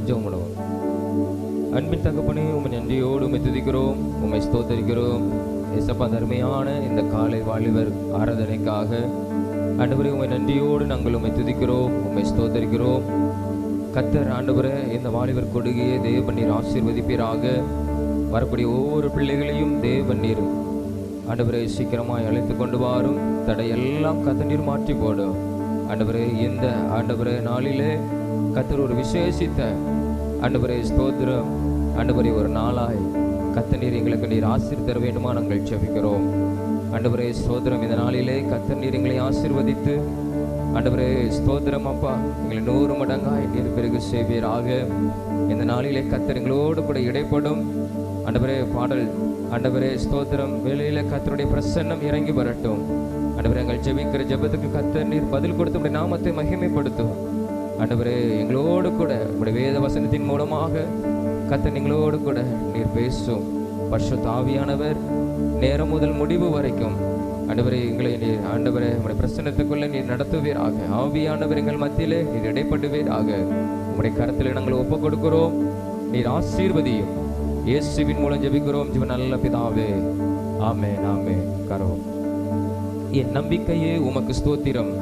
ஜெபம் பண்ணுவோம். அன்பின் தகப்பனே, உம்மை நன்றியோடு உம்மை துதிக்கிறோம், உம்மை ஸ்தோத்தரிக்கிறோம். இயேசப்பா, தருமையான இந்த காலை வாலிபர் ஆராதனைக்காக ஆண்டவரே உம்மை நன்றியோடு நாங்கள் உம்மை துதிக்கிறோம், உம்மை ஸ்தோத்தரிக்கிறோம். கர்த்தர் ஆண்டவரே இந்த வாலிபர் கொடுகையை தேவநீர் ஆசீர்வதிப்பீராக. வரக்கூடிய ஒவ்வொரு பிள்ளைகளையும் தேவநீர் ஆண்டவரே சீக்கிரமாய் அழைத்து கொண்டு வாரும். தடையெல்லாம் கர்த்தர் மாற்றி போடும். ஆண்டவரே இந்த ஆண்டவரே நாளிலே கர்த்தர் ஒரு விசேஷித்த ஆண்டவரே ஸ்தோத்திரம் ஆண்டவரே ஒரு நாளாய் கர்த்தர் எங்களுக்கு நீர் ஆசீர்வதிக்க வேண்டுமா நாங்கள் ஜெபிக்கிறோம். ஆண்டவரே ஸ்தோத்திரம், இந்த நாளிலே கர்த்தர் நீர் எங்களை ஆசீர்வதித்து ஆண்டவரே ஸ்தோத்திரம் அப்பா எங்களை 100 மடங்காய் நீர் பெருக செய்வீராக. இந்த நாளிலே கர்த்தர் எங்களோடு கூட இடைப்படும். ஆண்டவரே பாடல் ஆண்டவரே ஸ்தோத்திரம் வேளையில கர்த்தருடைய பிரசன்னம் இறங்கி வரட்டும். ஆண்டவரே எங்கள் ஜெபிக்கிற ஜெபத்துக்கு கர்த்தர் நீர் பதில் கொடுத்து உடைய நாமத்தை மகிமைப்படுத்தும். ஆண்டவரே எங்களோடு கூட உடைய வேத வசனத்தின் மூலமாக கர்த்தர் எங்களோடு கூட நீர் பேசும். பரிசுத்த ஆவியானவர் நேரம் முதல் முடிவு வரைக்கும் ஆண்டவரே எங்களை நீர் ஆண்டவரே உடைய பிரசன்னத்துக்குள்ள நீர் நடத்துவீராக. ஆவியானவர் எங்கள் மத்தியிலே நீர் இடைப்படுவீராக. உடைய கரத்தில் நாங்கள் ஒப்புக் கொடுக்கிறோம். நீர் ஆசீர்வதியும். இயேசுவின் மூலம் ஜெபிக்கிறோம் ஜீவன் நல்ல பிதாவே, ஆமென் ஆமென். கரோம். என் நம்பிக்கையே உமக்கு ஸ்தோத்திரம்,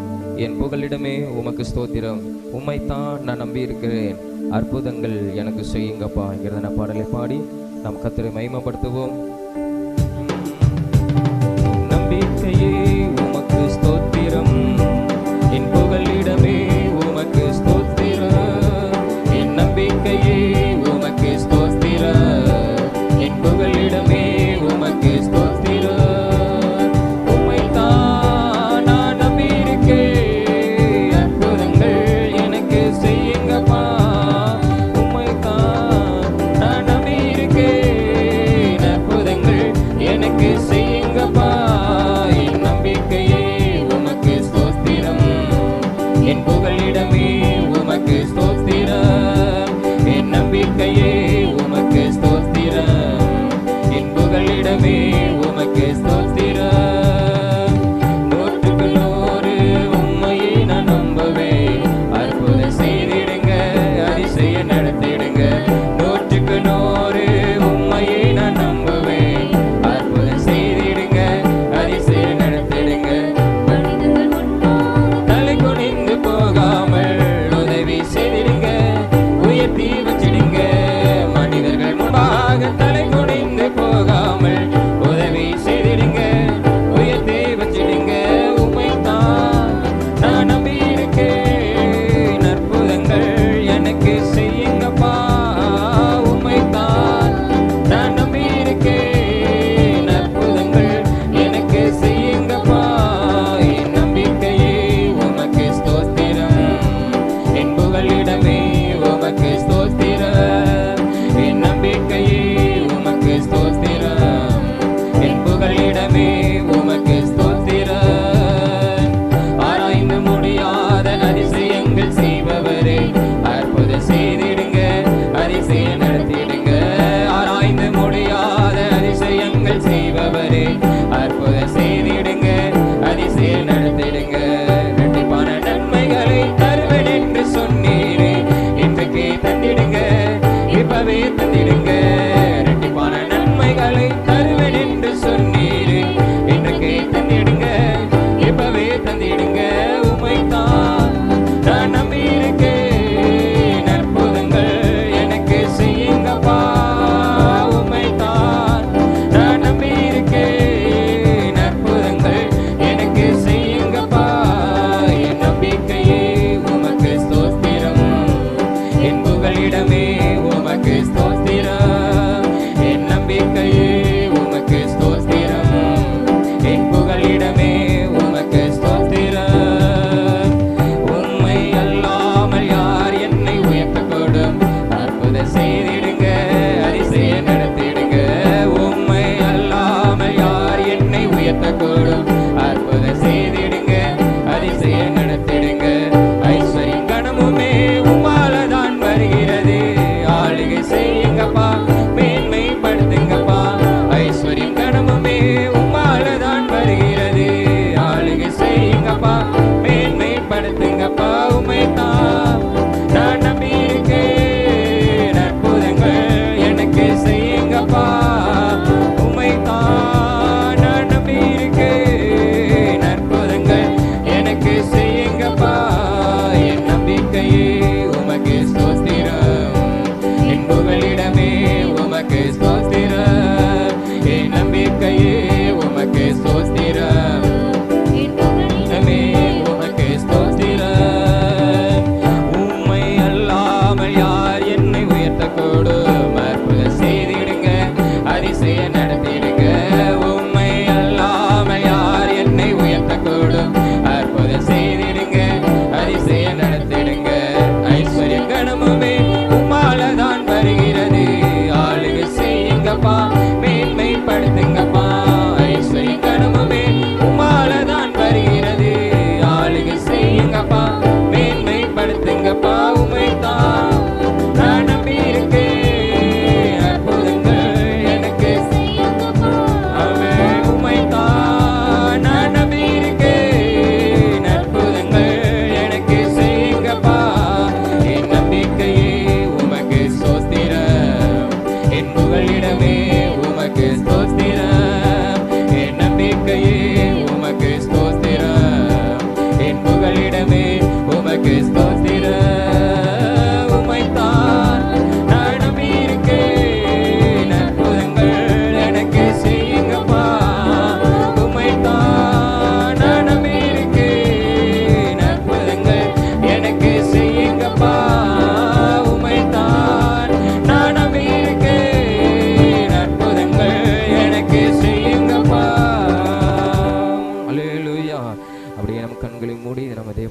என் புகலிடமே உமக்கு ஸ்தோத்திரம். உம்மைத்தான் நான் நம்பி இருக்கிறேன், அற்புதங்கள் எனக்கு செய்யுங்கப்பா என்கிறத பாடலை பாடி நாம் கர்த்தரை மகிமைப்படுத்துவோம். நம்பிக்கையே உமக்கு ஸ்தோத்திரம், என் புகலிடமே உமக்கு ஸ்தோத்திரம். என் நம்பிக்கையே உமக்கு ஸ்தோத்திரம், என் புகலிடமே உமக்கு ஸ்தோத்திரம். உம்மைத்தான் நான் நம்பியிருக்கேன், அற்புதங்கள் எனக்கு செய்யுங்கப்பா. உம்மைத்தான் நான் நம்பியிருக்கேன், அற்புதங்கள்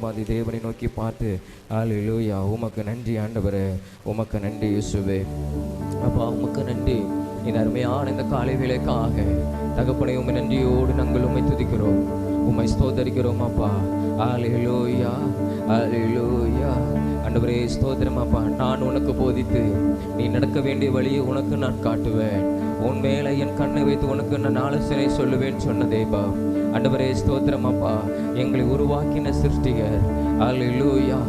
தேவாதி தேவனை நோக்கி பார்த்து அல்லேலூயா உமக்கு நன்றி ஆண்டவரே, உமக்கு நன்றி இயேசுவே. அப்பா உமக்கு நன்றி இந்த அருமையான இந்த காலை வேளைக்காக தகப்பனே. உம்மை நன்றியோடு நாங்கள் உம்மை துதிக்கிறோம், உம்மை ஸ்தோத்தரிக்கிறோம் அப்பா. அல்லேலூயா அல்லேலூயா ஆண்டவரே ஸ்தோத்திரம் அப்பா. நான் உனக்கு போதித்து நீ நடக்க வேண்டிய வழியை உனக்கு நான் காட்டுவேன், உன் மேலே என் கண்ணை வைத்து உனக்கு நான் ஆலோசனை சொல்லுவேன் சொன்ன தேவா. ஆண்டவரே ஸ்தோத்திரம் அப்பா. எங்களை உருவாக்கின சிருஷ்டிகர் அல்லேலூயா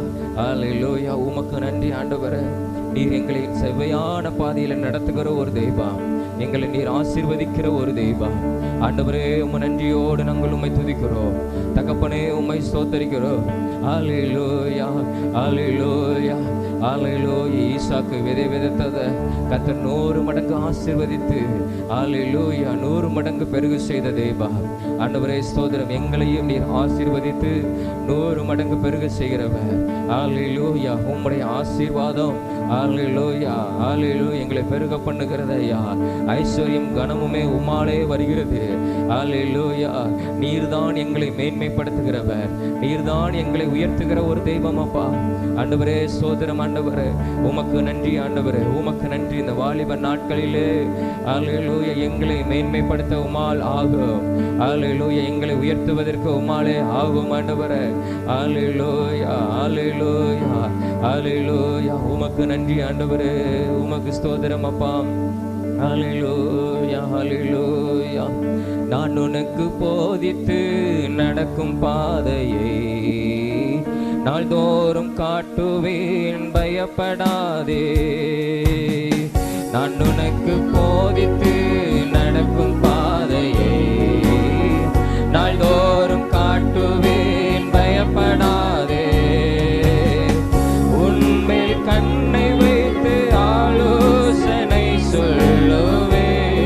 அல்லேலூயா உமக்கு நன்றி ஆண்டவரே. நீர் எங்களை செவ்வையான பாதையில் நடத்துகிற ஒரு தெய்வம், எங்களை நீர் ஆசீர்வதிக்கிற ஒரு தெய்வம் ஆண்டவரே. உம்மை நன்றியோடு நாங்கள் உம்மை துதிக்கிறோம் தகப்பனே, உம்மை ஸ்தோத்தரிக்கிறோம். அல்லேலூயா அல்லேலூயா அல்லேலூயா. ஈசாக்கு விதை விதைத்ததை கர்த்தர் 100 மடங்கு ஆசீர்வதித்து அல்லேலூயா 100 மடங்கு பெருகு செய்த தேவா ஆண்டவரே ஸ்தோத்திரம். எங்களையும் நீர் ஆசீர்வதித்து 100 மடங்கு பெருகு செய்கிறவர் அல்லேலூயா. உம்முடைய ஆசீர்வாதம் அல்லேலூயா அல்லேலூயா எங்களை பெருக பண்ணுகிறது ஐயா. ஐஸ்வர்யம் கனமுமே உம்மாலே வருகிறது அல்லேலூயா. நீர்தான் எங்களை மேன்மைப்படுத்துகிறவர், நீர்தான் எங்களை உயர்த்துகிற ஒரு தெய்வம் அப்பா ஆண்டவரே ஸ்தோத்திரம். ஆண்டவரே உமக்கு நன்றி ஆண்டவரே, உமக்கு நன்றி. இந்த வாலிப நாட்களிலே அல்லேலூயா எங்களை மேன்மைப்படுத்த உம்மால் ஆகும் அல்லேலூயா, எங்களை உயர்த்துவதற்கு உம்மாலே ஆகும் ஆண்டவரே. அல்லேலூயா அல்லேலூயா அல்லேலூயா உமக்கு நன்றி ஆண்டவரே, உமக்கு ஸ்தோத்திரம் அப்பா. அல்லேலூயா அல்லேலூயா. நான் உனக்கு போதித்து நடக்கும் பாதையை நாள்தோறும் காட்டுவேன், பயப்படாதே. நான் உனக்கு போதித்து நடக்கும் பாதையை நாள்தோறும் காட்டுவேன், பயப்படாதே. உன்மேல் கண்ணை வைத்து ஆலோசனை சொல்லுவேன்,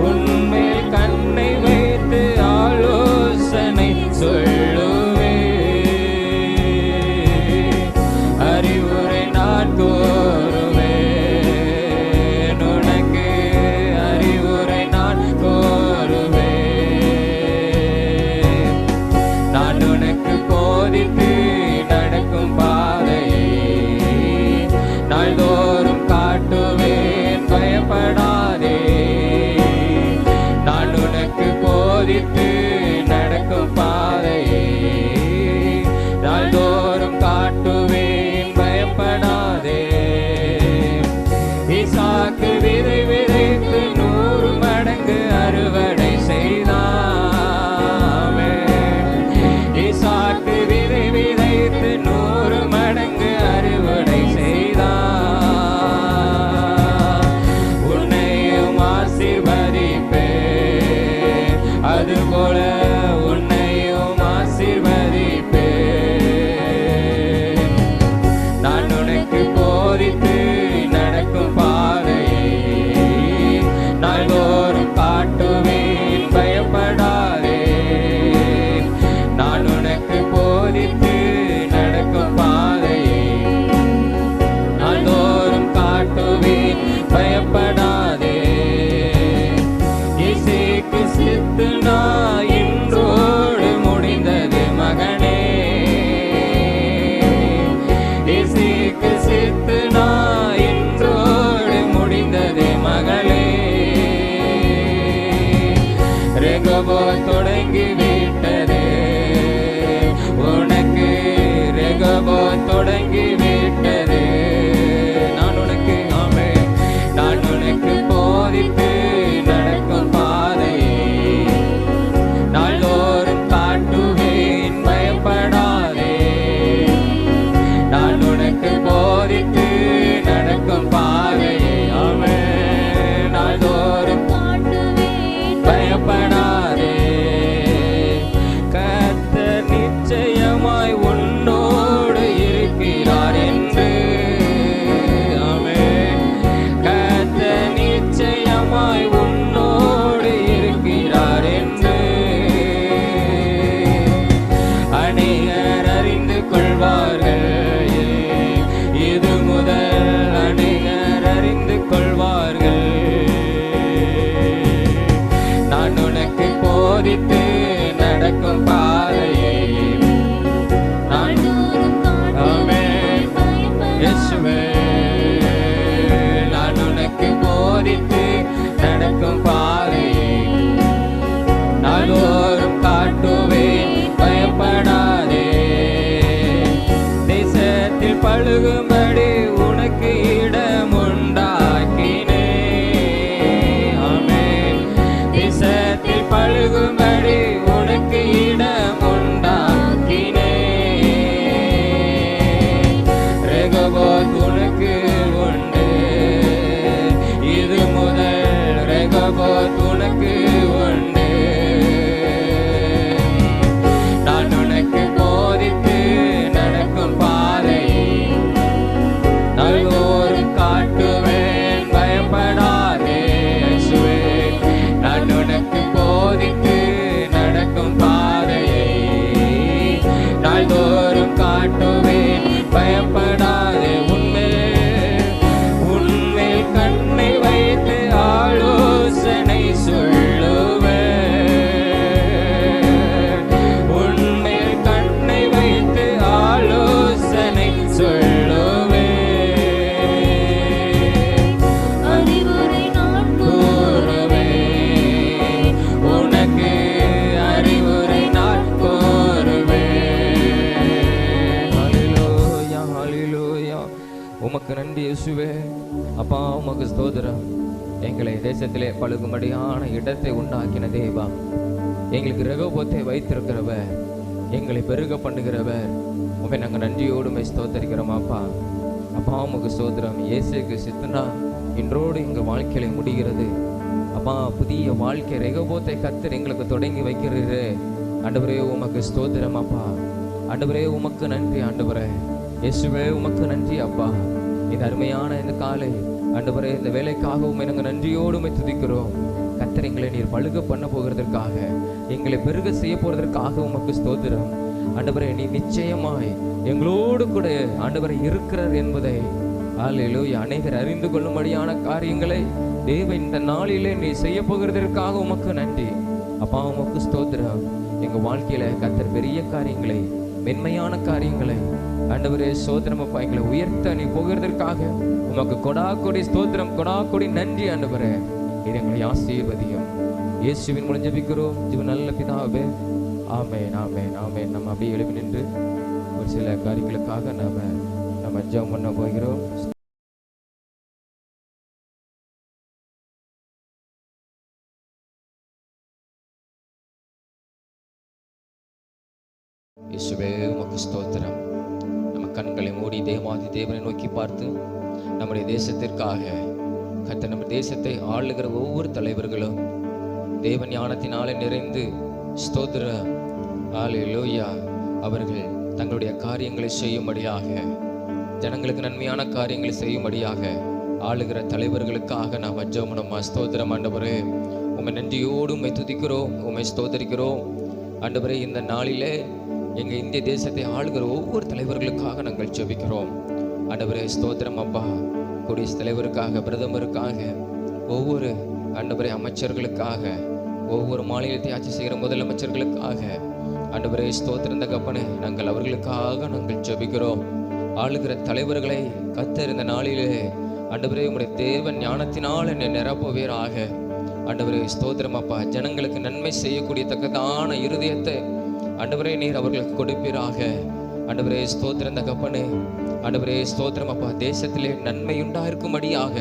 உன்மேல் கண்ணை வைத்து ஆலோசனை சொல்லுவேன். அறிவுரை நான் கோருவேன், உனக்கு அறிவுரை நான் கோருவேன். நான் உனக்கு போதித்து நடக்கும் பாதையை நாள்தோறும் காட்டுவேன், பயப்படாதே. நான் உனக்கு போதித்து நடக்கும் பாதையை நாள்தோறும் காட்டுவேன், பயப்படாதே. ஈசாக்கு விதை விதைத்து 100 மடங்கு அறுவடை செய்தாமே. ஈசாக்கு விதை விதைத்து 100 மடங்கு அறுவடை செய்தான். உன்னையும் ஆசீர்வதிப்பேன், அதுபோல உன்னையும் ஆசீர்வதிப்பேன். நான் உனக்கு போதித்து நடக்கும் பாதையை நாள்தோறும் காட்டுவேன், பயப்படாதே. நான் உனக்கு போதித்து நடக்கும் பாதையை நாள்தோறும் காட்டுவேன், பயப்படாதே. இசைக்கு சித்து நான் இன்றோடு முடிந்தது மகனே, இசைக்கு சித்து நான் இன்றோடு முடிந்தது மகளே. ரெகபோ தொடங்கி விட்டது உனக்கு, ரெகபோ தொடங்கி விட்டது. நான் உனக்கு ஆமே, நான் உனக்கு போதித்து நடக்கும் பாதையை நாள்தோறும் காட்டுவேன், பயப்படாதே. நான் உனக்கு போதித்து நடக்கும் பாதையை ஆமே நாள்தோறும் காட்டுவேன், பயப்படாதே. கர்த்தர் நிச்சயமாய் உன்னோடு இருக்கிறார் என்று ஆமே. கர்த்தர் நிச்சயமாய் உன்னோடு இருக்கிறார் என்று அநேகர் அறிந்து கொள்வார்கள். இது முதல் அநேகர் அறிந்து கொள்வார்கள். நான் உனக்கு போதித்து நடக்கும் பாதையை ரெகோபோத் உனக்கு உண்டு. நான் உனக்கு போதித்து நடக்கும் பாதையை நாள்தோறும் காட்டுவேன், பயப்படாதே இயேசுவே. நான் உனக்கு போதித்து நடக்கும் பாதையை நாள்தோறும் காட்டுவேன், பயப்படாதே. உன்மேல் கண்ணை வைத்து ஆலோசனை சொல்லுவேன். உன்மேல் கண்ணை வைத்து ஆலோசனை சொல்லுவேன். அறிவுரை நான் கூறுவேன், உனக்கு அறிவுரை நான் கூறுவேன். ஹல்லேலூயா, ஹல்லேலூயா. உமக்கு நன்றி இயேசுவே. அப்பா உமக்கு ஸ்தோத்திரம். எங்களை தேசத்திலே பழுகும்படியான இடத்தை உண்டாக்கின தேவா, எங்களுக்கு ரெகோபோத்தை வைத்திருக்கிறவர், எங்களை பெருக பண்ணுகிறவர், உண்மை நாங்கள் நன்றியோடு ஸ்தோத்தரிக்கிறோம். அப்பா அப்பா உமக்கு ஸ்தோத்திரம். இயேசுக்கு சித்தனா இன்றோடு எங்கள் வாழ்க்கையில முடிகிறது. அப்பா புதிய வாழ்க்கை ரெகோபோத்தை கர்த்தர் எங்களுக்கு தொடங்கி வைக்கிறீரே. ஆண்டவரே உமக்கு ஸ்தோத்திரம். அப்பா ஆண்டவரே உமக்கு நன்றி. ஆண்டவரே இயேசுவே உமக்கு நன்றி. அப்பா இந்த அருமையான இந்த காலை ஆண்டவரே இந்த வேலைக்காக உண்மை நாங்கள் நன்றியோடு துதிக்கிறோம். கர்த்தர் எங்களை நீர் பழுக பண்ண போகிறதற்காக, எங்களை பெருக செய்ய போறதற்காக உமக்கு ஸ்தோத்திரம். ஆண்டவரே நீ நிச்சயமாய் எங்களோடு கூட ஆண்டவரை இருக்கிறார் என்பதை ஹல்லேலூயா அநேகர் அறிந்து கொள்ளும்படியான காரியங்களை தேவன் இந்த நாளிலே நீ செய்ய போகிறதற்காக உமக்கு நன்றி. அப்பா உமக்கு ஸ்தோத்திரம். எங்க வாழ்க்கையில கர்த்தர் பெரிய காரியங்களை, மென்மையான காரியங்களை ஆண்டவரே ஸ்தோத்திரம். அப்பா எங்களை உயர்த்த நீ போகிறதற்காக உமக்கு கொடாக்கொடி ஸ்தோத்திரம், கொடாக்கொடி நன்றி. ஆண்டவரே இது எங்களை ஆசீர்வதியும். இயேசுவின் மூலம் ஜெபிக்கிறோம் ஜீவ நல்ல பிதாவே, ஆமென், ஆமென், ஆமென். நம்ம அப்படியே எழுப்பி நின்று ஒரு சில காரியங்களுக்காக நம்ம ஜெபம் பண்ண போகிறோம். இயேசுவே உமக்கு ஸ்தோத்திரம். நம்ம கண்களை மூடி தேவாதி தேவனை நோக்கி பார்த்து நம்முடைய தேசத்திற்காக கர்த்தர் நம்ம தேசத்தை ஆளுகிற ஒவ்வொரு தலைவர்களும் தேவ ஞானத்தினாலே நிறைந்து ஸ்தோத்திர ஹல்லேலூயா அவர்கள் தங்களுடைய காரியங்களை செய்யும்படியாக, ஜனங்களுக்கு நன்மையான காரியங்களை செய்யும்படியாக ஆளுகிற தலைவர்களுக்காக நாம் ஜெபம் ஸ்தோத்திரம். ஆண்டவரே உம்மை நன்றியோடு உம்மை துதிக்கிறோம், உம்மை ஸ்தோத்தரிக்கிறோம். ஆண்டவரே இந்த நாளிலே எங்கள் இந்திய தேசத்தை ஆளுகிற ஒவ்வொரு தலைவர்களுக்காக நாங்கள் ஜெபிக்கிறோம். ஆண்டவரே ஸ்தோத்திரம். அப்பா குடியரசுத் தலைவருக்காக, பிரதமருக்காக, ஒவ்வொரு ஆண்டவரே அமைச்சர்களுக்காக, ஒவ்வொரு மாநிலத்தை ஆட்சி செய்கிற முதலமைச்சர்களுக்காக ஆண்டவரே ஸ்தோத்திரம் தகப்பனே நாங்கள் அவர்களுக்காக நாங்கள் ஜெபிக்கிறோம். ஆளுகிற தலைவர்களை கர்த்தர் இந்த நாளிலே ஆண்டவரே உம்முடைய தேவ ஞானத்தினால் என்னை நிரப்புவீராக. ஆண்டவரே ஸ்தோத்திரம். அப்பா ஜனங்களுக்கு நன்மை செய்யக்கூடிய தக்கதான இருதயத்தை ஆண்டவரே நீர் அவர்களுக்கு கொடுப்பீராக. ஆண்டவரே ஸ்தோத்திரம் தகப்பனே, ஆண்டவரே ஸ்தோத்திரம். அப்பா தேசத்திலே நன்மை உண்டாயிருக்கும்படியாக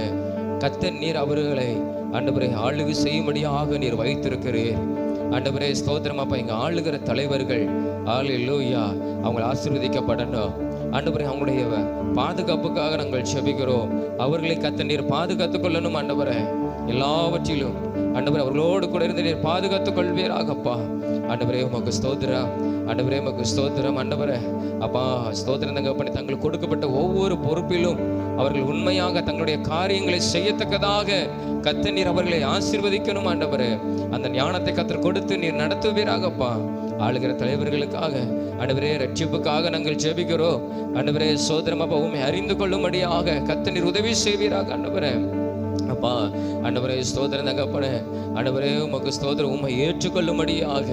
கர்த்தர் நீர் அவர்களை ஆண்டவரே ஆளுகை செய்யும்படியாக நீர் வைத்திருக்கிறீர். ஆண்டவரே ஸ்தோத்திரம். அப்பா எங்க ஆளுகிற தலைவர்கள் ஹல்லேலூயா அவங்க ஆசீர்வதிக்கப்படணும். ஆண்டவரே அவங்களுடைய பாதுகாப்புக்காக நாங்கள் ஜெபிக்கிறோம். அவர்களை கர்த்தர் நீர் பாதுகாத்துக் கொள்ளணும். ஆண்டவரே எல்லாவற்றிலும் ஆண்டவரே அவர்களோடு கூட இருந்து நீர் பாதுகாத்துக் கொள்வீராகப்பா. ஆண்டவரே உமக்கு ஸ்தோத்திரம். ஆண்டவரே உமக்கு ஸ்தோத்திரம். ஆண்டவரே அப்பா ஸ்தோத்திரம் தகப்பனே தங்களுக்கு கொடுக்கப்பட்ட ஒவ்வொரு பொறுப்பிலும் அவர்கள் உண்மையாக தங்களுடைய காரியங்களை செய்யத்தக்கதாக கர்த்தர் நீர் அவர்களை ஆசீர்வதிக்கணும். ஆண்டவரே அந்த ஞானத்தை கர்த்தர் கொடுத்து நீர் நடத்துவீராகப்பா. ஆளுகிற தலைவர்களுக்காக ஆண்டவரே ரட்சிப்புக்காக நாங்கள் ஜெபிக்கிறோம். ஆண்டவரே ஸ்தோத்திரம். அப்பா உம்மை அறிந்து கொள்ளும்படியாக கர்த்தர் நீர் உதவி செய்வீராக. ஆண்டவரே அப்பா ஆண்டவரே ஸ்தோத்திரம் தகப்பனே, ஆண்டவரே உமக்கு ஸ்தோத்திரம். உம்மை ஏற்றுக்கொள்ளும்படியாக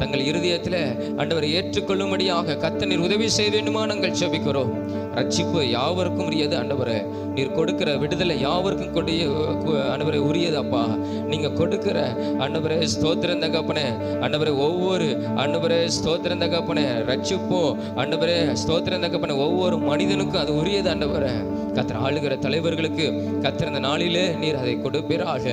தங்கள் இருதயத்தில் ஆண்டவரை ஏற்றுக்கொள்ளும்படியாக கர்த்தர் நீர் உதவி செய்ய வேண்டுமா நாங்கள் ஜெபிக்கிறோம். ரட்சிப்பு யாவருக்கும் உரியது. ஆண்டவரே நீர் கொடுக்கிற விடுதலை யாவருக்கும் ஆண்டவரே உரியது. அப்பா நீங்க கொடுக்கிற ஆண்டவரே ஸ்தோத்திரம் தகப்பனே, ஆண்டவரே ஒவ்வொரு ஆண்டவரே ஸ்தோத்திரம் தகப்பனே ரட்சிப்பும் ஆண்டவரே ஸ்தோத்திரம் தகப்பனே ஒவ்வொரு மனிதனுக்கும் அது உரியது. ஆண்டவரே கத்தர் ஆளுகிற தலைவர்களுக்கு கத்தர் இந்த நாளிலே நீர் அதை கொடுப்பீராக.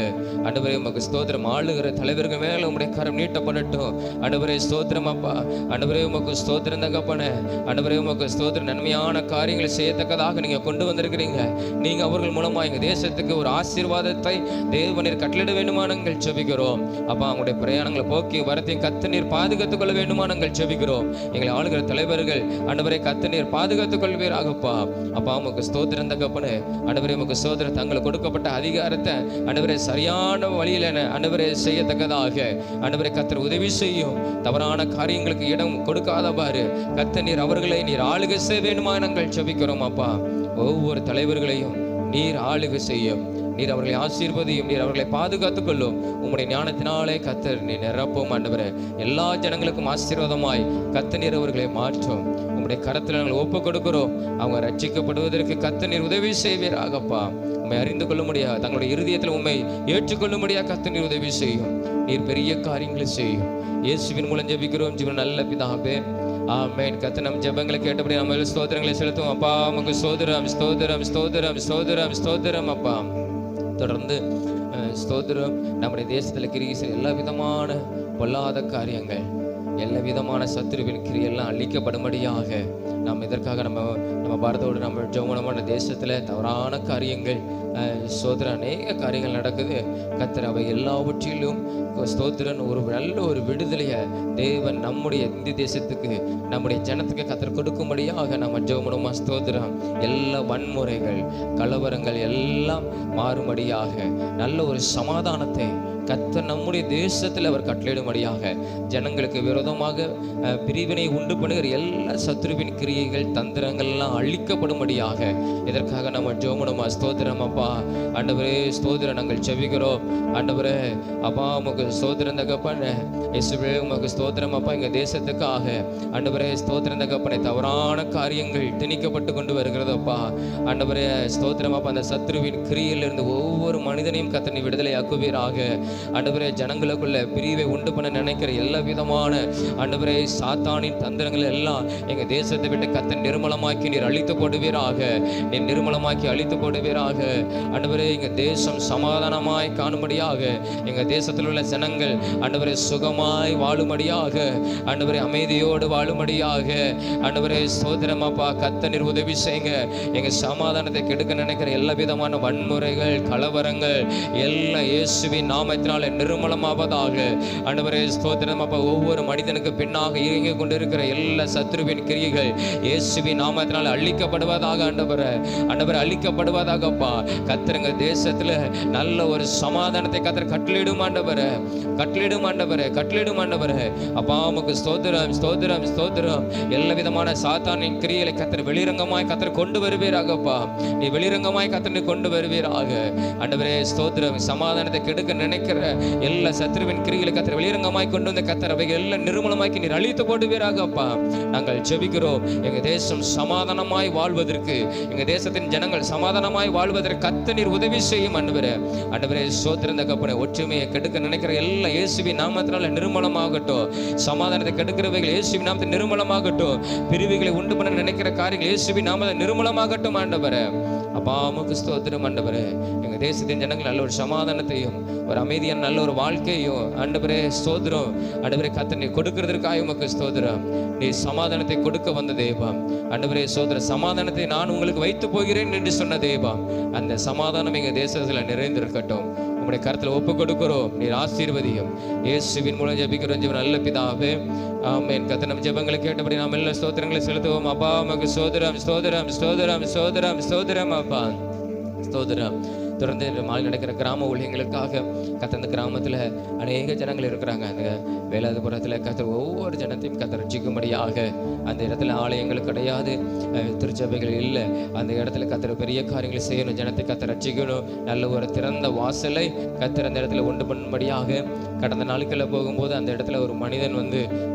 ஆண்டவரே உமக்கு ஸ்தோத்திரம். ஆளுகிற தலைவர்கள் மேல உம்முடைய கரம் நீட்டப்படட்டும். ஆண்டவரே ஸ்தோத்திரம் அப்பா. ஆண்டவரே உமக்கு ஸ்தோத்திரம் தகப்பனே. ஆண்டவரே உமக்கு ஸ்தோத்திரம். நன்மையான காரியங்களை செய்யத்தக்கதாக நீங்க கொண்டு வந்திருக்கிறீங்க. நீங்க அவர்கள் மூலமா எங்க தேசத்துக்கு ஒரு ஆசீர்வாதத்தை தேவநீர் கட்டளிட வேண்டுமா நாங்கள் ஜெபிக்கிறோம். அப்பா அவங்களுடைய பிரயாணங்களை போக்கி வரத்தையும் கத்த நீர் பாதுகாத்துக் கொள்ள வேண்டுமா நாங்கள் ஜெபிக்கிறோம். எங்களை ஆளுகிற தலைவர்கள் ஆண்டவரே கத்த நீர் பாதுகாத்துக் கொள்வீராகப்பா. அப்பா உமக்கு ஸ்தோத்திரம் தகப்பனே. ஆண்டவரே உமக்கு ஸ்தோத்திரம். தங்களுக்கு கொடுக்கப்பட்ட அதிகாரத்தை ஆண்டவரே சரியான வழியில ஆண்டவரே செய்யத்தக்கதாக ஆண்டவரே கத்தர் உதவி செய்யும். தவறான காரியங்களுக்கு இடம் கொடுக்காதவாறு கத்த நீர் அவர்களை நீர் ஆளுகை செய்ய வேண்டுமா நாங்கள் ஜெபிக்கிறோம். அப்பா ஒவ்வொரு தலைவர்களையும் நீர் ஆளுகை செய்யும். நீர் அவர்களை ஆசீர்வதியும். நீர் அவர்களை பாதுகாத்துக் கொள்ளும். உம்முடைய ஞானத்தினாலே கத்தர் நீ நிரப்பும். ஆண்டவரே எல்லா ஜனங்களுக்கும் ஆசீர்வாதமாய் கத்த நீர் அவர்களை மாற்றும். உம்முடைய கரத்தில் நாங்கள் ஒப்பு கொடுக்கிறோம். அவங்க ரட்சிக்கப்படுவதற்கு கத்த நீர் உதவி செய்வீராகப்பா. உண்மை அறிந்து கொள்ள முடியாது, தங்களுடைய இருதயத்தில் உண்மை ஏற்றுக்கொள்ள முடியாது கத்த நீர் உதவி செய்யும். நீர் பெரிய காரியங்களை செய்யும். இயேசுவின் மூலம் ஜெபிக்கிறோம் ஜீவன் நல்ல பிதாவே, ஆமென். கத்த நம் ஜெபங்களை கேட்டபடி நம்ம ஸ்தோத்திரங்களை செலுத்துவோம். அப்பா உமக்கு ஸ்தோத்திரம் ஸ்தோத்திரம் ஸ்தோத்திரம் ஸ்தோத்திரம் ஸ்தோத்திரம். அப்பா தொடர்ந்து ஸ்தோத்திரம். நம்முடைய தேசத்தில் கிரியை எல்லா விதமான பொல்லாத காரியங்கள், எல்லா விதமான சத்துருவின் கிரியெல்லாம் அழிக்கப்படும்படியாக நாம் இதற்காக நம்ம பாரதோடு நம்ம ஜெபமான தேசத்தில் தவறான காரியங்கள் ஸ்தோத்திரம் அநேக காரியங்கள் நடக்குது. கத்தர் அவை எல்லாவற்றிலும் ஸ்தோத்திரன் ஒரு நல்ல ஒரு விடுதலையை தேவன் நம்முடைய இந்திய தேசத்துக்கு நம்முடைய ஜனத்துக்கு கத்தர் கொடுக்கும்படியாக நம்ம ஜெபமா ஸ்தோத்திரம். எல்லா வன்முறைகள் கலவரங்கள் எல்லாம் மாறும்படியாக நல்ல ஒரு சமாதானத்தை கத்தர் நம்முடைய தேசத்தில் அவர் கட்டளையிடும்படியாக ஜனங்களுக்கு விரோதமாக பிரிவினை உண்டு பண்ணுகிற எல்லா சத்ருவின் கிரியைகள் தந்திரங்கள்லாம் அழிக்கப்படும்படியாக இதற்காக நம்ம ஜெபமா ஸ்தோத்திரம். அப்பா ஆண்டவரே ஸ்தோத்திரம் நாங்கள் ஜெபிக்கிறோம். ஆண்டவரே அப்பா உமக்கு ஸ்தோத்திரம் தகப்பனே. இயேசுவே உமக்கு ஸ்தோத்திரம் அப்பா. எங்கள் தேசத்துக்காக ஆண்டவரே ஸ்தோத்திரம் தகப்பனே. தவறான காரியங்கள் திணிக்கப்பட்டு கொண்டு வருகிறது அப்பா. ஆண்டவரே ஸ்தோத்திரம் அப்பா. அந்த சத்ருவின் கிரியிலிருந்து ஒவ்வொரு மனிதனையும் கத்தனை விடுதலை ஆக்குவீராக. ஆண்டவரே ஜனங்களுக்குள்ள பிரிவை உண்டு பண்ண நினைக்கிற எல்லா விதமான ஆண்டவரே சாத்தானின் தந்திரங்கள் எல்லாம் எங்க தேசத்தை விட்டு கத்தன் நிர்மலமாக்கி நீர் அழித்து போடுவீராக. நீர் நிர்மலமாக்கி அழித்து போடுவீராக. ஆண்டவரே எங்க தேசம் சமாதானமாய் காணும்படியாக, எங்க தேசத்தில் உள்ள ஜனங்கள் ஆண்டவரே சுகமாய் வாழும்படியாக, ஆண்டவரே அமைதியோடு வாழும்படியாக ஆண்டவரே ஸ்தோத்திரம் அப்பா. கத்த நீர் உதவி செய்யுங்க. எங்க சமாதானத்தை கெடுக்க நினைக்கிற எல்லா விதமான வன்முறைகள் கலவரங்கள் எல்லாம் இயேசுவின் நாமத்தினால நிர்மலமாவதாக. ஆண்டவரே ஸ்தோத்திரம் அப்பா. ஒவ்வொரு மனிதனுக்கு பின்னாக இயங்கிக் கொண்டிருக்கிற எல்லா சத்ருவின் கிரியைகள் இயேசுவின் நாமத்தினால அழிக்கப்படுவதாக. ஆண்டவரே அழிக்கப்படுவதாகப்பா. கத்தருங்க தேசத்துல நல்ல ஒரு சமாதானத்தை கத்தர் கட்டளிடும் ஆண்டவரே. கட்டளிடும் ஆண்டவரே. அப்பா உமக்கு ஸ்தோத்திரம் ஸ்தோத்திரம் ஸ்தோத்திரம். எல்லா விதமான சாத்தானின் கிரியைகளை கத்தர் வெளிரங்கமாய் கத்தர் கொண்டு வருவீராகப்பா. நீ வெளிரங்கமாய் கத்தர் கொண்டு வருவீராக. ஆண்டவரே ஸ்தோத்திரம். சமாதானத்தை கெடுக்க நினைக்கிற எல்லா சத்ருவின் கிரிகளை கத்தர் வெளிரங்கமாய் கொண்டு வந்த கத்தர் அவைகள் எல்லாம் நிர்மூலமாக்கி நீர் அழித்து போடுவீராகப்பா. நாங்கள் ஜெபிக்கிறோம். எங்க தேசம் சமாதானமாய் வாழ்வதற்கு, எங்க தேசத்தின் ஜனங்கள் சமாதானமாய் வாழ்வதற்கு கத்த நீர் உதவி செய்யும் ஆண்டவரே ஸ்தோத்திரம் தகப்பனே. ஒற்றுமையை கெடுக்க நினைக்கிற எல்லா இயேசுவின் நாமத்தினால நிர்மூலமாகட்டும். சமாதானத்தை கெடுக்கிறவைகள் இயேசுவின் நாமத்தில் நிர்மூலமாகட்டும். பிரிவுகளை உண்டு பண்ண நினைக்கிற காரியங்கள் இயேசுவின் நாமத்தில் நிர்மூலமாகட்டும் ஆண்டவரே. அப்பா உமக்கு ஸ்தோத்திரம் ஆண்டவரே. எங்க தேசத்தின் ஜனங்கள் நல்ல ஒரு சமாதானத்தையும் ஒரு அமைதியான நல்ல ஒரு வாழ்க்கையும் ஆண்டவரே ஸ்தோத்திரம். ஆண்டவரே கத்த நீ கொடுக்கிறதற்காக உமக்கு ஸ்தோத்திரம். நீ சமாதானத்தை கொடுக்க வந்த தேவா. ஆண்டவரே ஸ்தோத்திரம். சமாதானத்தை நான் உங்களுக்கு வைத்து போகிறேன் என்று சொன்ன தேவா. அந்த சமாதானம் எங்க தேசத்துல நிறைந்திருக்கட்டும். உங்களுடைய கருத்துல ஒப்பு கொடுக்கிறோம். நீர் ஆசீர்வதியும். இயேசுவின் மூலம் ஜெபிக்கிறோம் ஜீவன் நல்ல பிதாவே, ஆமென். கர்த்தர் நம் ஜெபங்களை கேட்டபடி நாம் எல்லா ஸ்தோத்திரங்களை செலுத்துவோம். அப்பா உமக்கு ஸ்தோத்திரம் ஸ்தோத்திரம் ஸ்தோத்திரம் ஸ்தோத்திரம் ஸ்தோத்திரம் அப்பா ஸ்தோத்திரம். தொடர்ந்து மாலை நடக்கிற கிராம ஊழியங்களுக்காக கத்தர் அந்த கிராமத்தில் அநேக ஜனங்கள் இருக்கிறாங்க. அந்த வேலாதிபுரத்தில் கத்தர் ஒவ்வொரு ஜனத்தையும் கத்தர் ரட்சிக்கும்படியாக அந்த இடத்துல ஆலயங்கள் கிடையாது, திருச்சபைகள் இல்லை. அந்த இடத்துல கத்தர் பெரிய காரியங்களை செய்யணும். ஜனத்தை கத்தர் ரட்சிக்கணும். நல்ல ஒரு திறந்த வாசலை கத்தர் அந்த இடத்துல உண்டு பண்ணும்படியாக கடந்த நாட்களில் போகும்போது அந்த இடத்துல ஒரு மனிதன்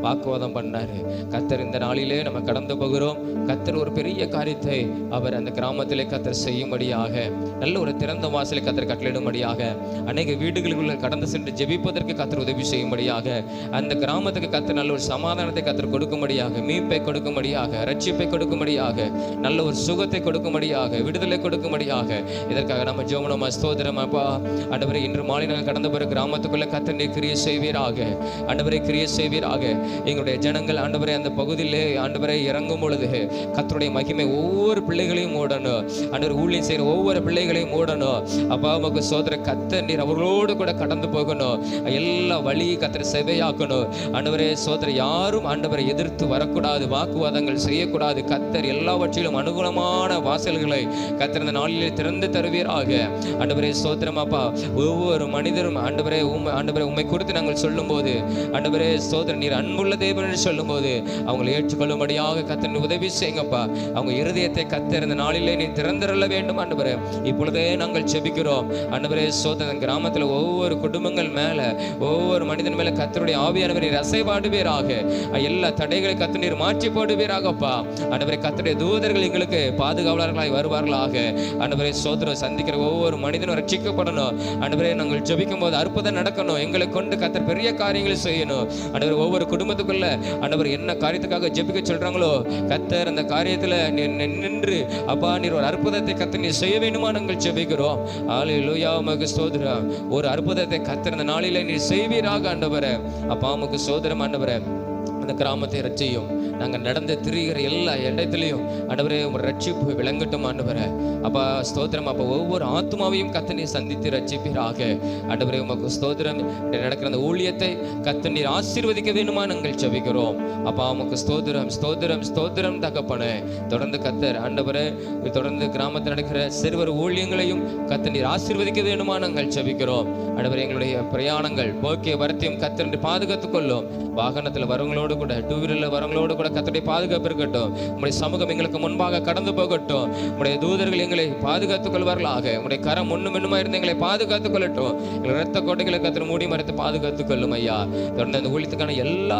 வாக்குவாதம் பண்ணார். கத்தர் இந்த நாளிலே நம்ம கடந்து போகிறோம். கத்தர் ஒரு பெரிய காரியத்தை அவர் அந்த கிராமத்திலே கத்தர் செய்யும்படியாக நல்ல ஒரு திறந்த வாசலை கத்தர் கட்டளையிடும்படியாக, அநேக வீடுகளுக்குள்ள கடந்து சென்று ஜெபிப்பதற்கு கத்தர் உதவி செய்யும்படியாக, அந்த கிராமத்துக்கு கத்தர் நல்ல ஒரு சமாதானத்தை கத்தர் கொடுக்கும்படியாக, மீட்பை கொடுக்கும்படியாக, ரட்சிப்பை கொடுக்கும்படியாக, நல்ல ஒரு சுகத்தை கொடுக்கும்படியாக, விடுதலை கொடுக்கும்படியாக, இதற்காக நம்ம ஜெபம் ஸ்தோத்திரம் அப்பா. ஆண்டவரே, இன்று மாலை நாங்கள் கடந்த பிறகு கிராமத்துக்குள்ள கத்தர் நீர் கிரியை செய்வீராக. ஆண்டவரே, கிரியை செய்வீராக. எங்களுடைய ஜனங்கள் ஆண்டவரே அந்த பகுதியிலே ஆண்டவரை இறங்கும் பொழுது கத்தருடைய மகிமை ஒவ்வொரு பிள்ளைகளையும் ஓடணும். ஆண்டவர் ஊழியம் செய்கிற ஒவ்வொரு பிள்ளைகளையும் ஓடணும். அப்பா உமக்கு சோதர கத்தர் நீர் அவர்களோடு கூட கடந்து போகணும். எல்லா வழியை கத்தரை செவையாக்கணும். ஆண்டவரே சோதர யாரும் ஆண்டவரை எதிர்த்து வரக்கூடாது, வாக்குவாதங்கள் செய்யக்கூடாது. கத்தர் எல்லாவற்றிலும் அனுகூலமான வாசல்களை கத்தர் இந்த நாளிலே திறந்து தருவீராக. ஆண்டவரே சோத்திரம் அப்பா. ஒவ்வொரு மனிதரும் ஆண்டவரே உம்மை குறித்து நாங்கள் சொல்லும் போது ஆண்டவரே சோதர நீர் அன்புள்ள தேவன் என்று சொல்லும் போது அவங்களை ஏற்றுக்கொள்ளும்படியாக கத்தர் உதவி செய்யுங்கப்பா. அவங்க இருதயத்தை கத்தர் இந்த நாளிலே நீ திறந்திரல வேண்டும் ஆண்டவரே. இப்பொழுதே நாங்கள் செபிக்கிறோம் ஆண்டவரே சோதரன் கிராமத்தில் ஒவ்வொரு குடும்பங்கள் மேல, ஒவ்வொரு மனிதன் மேல கத்தருடைய ஆவியானவரை ரசைபாடுவீராக. எல்லா தடைகளை கத்தர் நீர் மாற்றி போடுவீராகப்பா. ஆண்டவரே கத்தருடைய தூதர்கள் எங்களுக்கு பாதுகாவலர்களாய் வருவார்களாக. ஆண்டவரே சோதரம் சந்திக்கிற ஒவ்வொரு மனிதனும் ரட்சிக்கப்படணும். ஆண்டவரே நாங்கள் ஜெபிக்கும் போது அற்புதம் நடக்கணும். எங்களை கொண்டு கத்தர் பெரிய காரியங்களை செய்யணும். ஆண்டவர் ஒவ்வொரு குடும்பத்துக்குள்ள ஆண்டவர் என்ன காரியத்துக்காக ஜெபிக்க சொல்றாங்களோ கத்தர் அந்த காரியத்துல நின்று அப்பா நீர் ஒரு அற்புதத்தை கத்தர் நீர் செய்ய வேண்டுமா நாங்கள் ஜெபிக்கிறோம். அல்லேலூயா உமக்கு ஸ்தோத்திரம். ஒரு அற்புதத்தை கத்தர் இந்த நாளிலே நீர் செய்வீராக ஆண்டவரே. அப்பா உமக்கு ஸ்தோத்திரம் ஆண்டவரே. அந்த கிராமத்தை ரட்சியும். நாங்கள் நடந்து திரிகிற எல்லா இடத்துலையும் ஆண்டவரே ஒரு ரட்சிப்பு விளங்கட்டும் ஆண்டவரே. அப்பா ஸ்தோத்திரம். அப்போ ஒவ்வொரு ஆத்மாவையும் கத்த நீர் சந்தித்து ரட்சிப்பீராக ஆண்டவரே. உமக்கு ஸ்தோத்திரம். நடக்கிற அந்த ஊழியத்தை கத்த நீர் ஆசீர்வதிக்க வேண்டுமா நாங்கள் ஜெபிக்கிறோம். அப்பா உமக்கு ஸ்தோத்திரம் ஸ்தோத்திரம் ஸ்தோத்திரம் தகப்பனே. தொடர்ந்து கத்தர் ஆண்டவரே தொடர்ந்து கிராமத்தில் நடக்கிற சிறுவர் ஊழியங்களையும் கத்த நீர் ஆசீர்வதிக்க வேண்டுமா நாங்கள் ஜெபிக்கிறோம் ஆண்டவரே. எங்களுடைய பிரயாணங்கள் போக்கிய வரத்தையும் கத்தர் பாதுகாத்துக் கொள்ளும். வாகனத்தில் வரவங்களோடு கூட, டூ வீலர்ல வரவங்களோடு கூட கத்தருடைய பாதுகாப்பு இருக்கட்டும். உங்களுடைய சமூகம் எங்களுக்கு முன்பாக கடந்து போகட்டும். உங்களுடைய தூதர்கள் எங்களை பாதுகாத்துக் கொள்வார்களாக. உங்களுடைய கரம் முன்னும் இன்னுமா இருந்து எங்களை பாதுகாத்துக் கொள்ளட்டும். எங்கள் இரத்த கோட்டைகளை கத்தர் மூடி மறைத்து பாதுகாத்துக் கொள்ளும் ஐயா. தொடர்ந்து அந்த ஊழியத்துக்கான எல்லா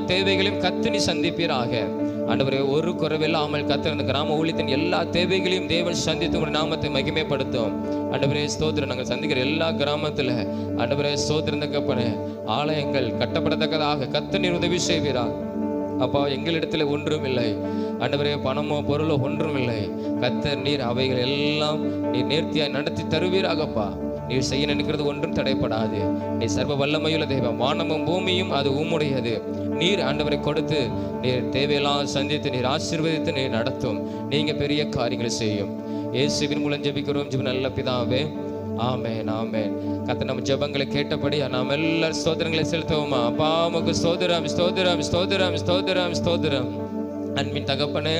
தேவைகளையும் கத்து நீ சந்திப்பீராக ஆண்டவரே. ஒரு குறைவில்லாமல் கத்தர் அந்த கிராம ஊழியத்தின் எல்லா தேவைகளையும் தேவன் சந்தித்து உங்களுடைய நாமத்தை மகிமைப்படுத்தும் ஆண்டவரே. ஸ்தோத்திரம். நாங்கள் சந்திக்கிற எல்லா கிராமத்தில் ஆண்டவரே ஸ்தோத்திரம் தகப்பனே ஆலயங்கள் கட்டப்படத்தக்கதாக கத்த நீர் உதவி செய்வீரா அப்பா. எங்களிடத்தில் ஒன்றும் இல்லை ஆண்டவரே, பணமோ பொருளோ ஒன்றும் இல்லை. கத்தர் நீர் அவைகள் எல்லாம் நீர் நேர்த்தியாய் நடத்தி தருவீராகப்பா. நீர் செய்ய நினைக்கிறது ஒன்றும் தடைப்படாது. நீ சர்வ வல்லமையுள்ள தெய்வம். வானமும் பூமியும் அது உம்முடையது. நீர் ஆண்டவரை கொடுத்து நீர் தேவையெல்லாம் சந்தித்து நீர் ஆசீர்வதித்து நீர் நடத்தும். நீங்க பெரிய காரியங்களை செய்யும். இயேசுவின் மூலம் ஜெபிக்கிறோம் ஜெப நல்ல பிதாவே. ஆமென் ஆமென். கர்த்தர் நம்ம ஜெபங்களை கேட்டபடி நாம் எல்லாரும் ஸ்தோத்திரங்களை செலுத்துவோமா. அப்பா உமக்கு ஸ்தோத்திரம் ஸ்தோத்திரம் ஸ்தோத்திரம் ஸ்தோத்திரம் ஸ்தோத்திரம். அன்பின் தகப்பனே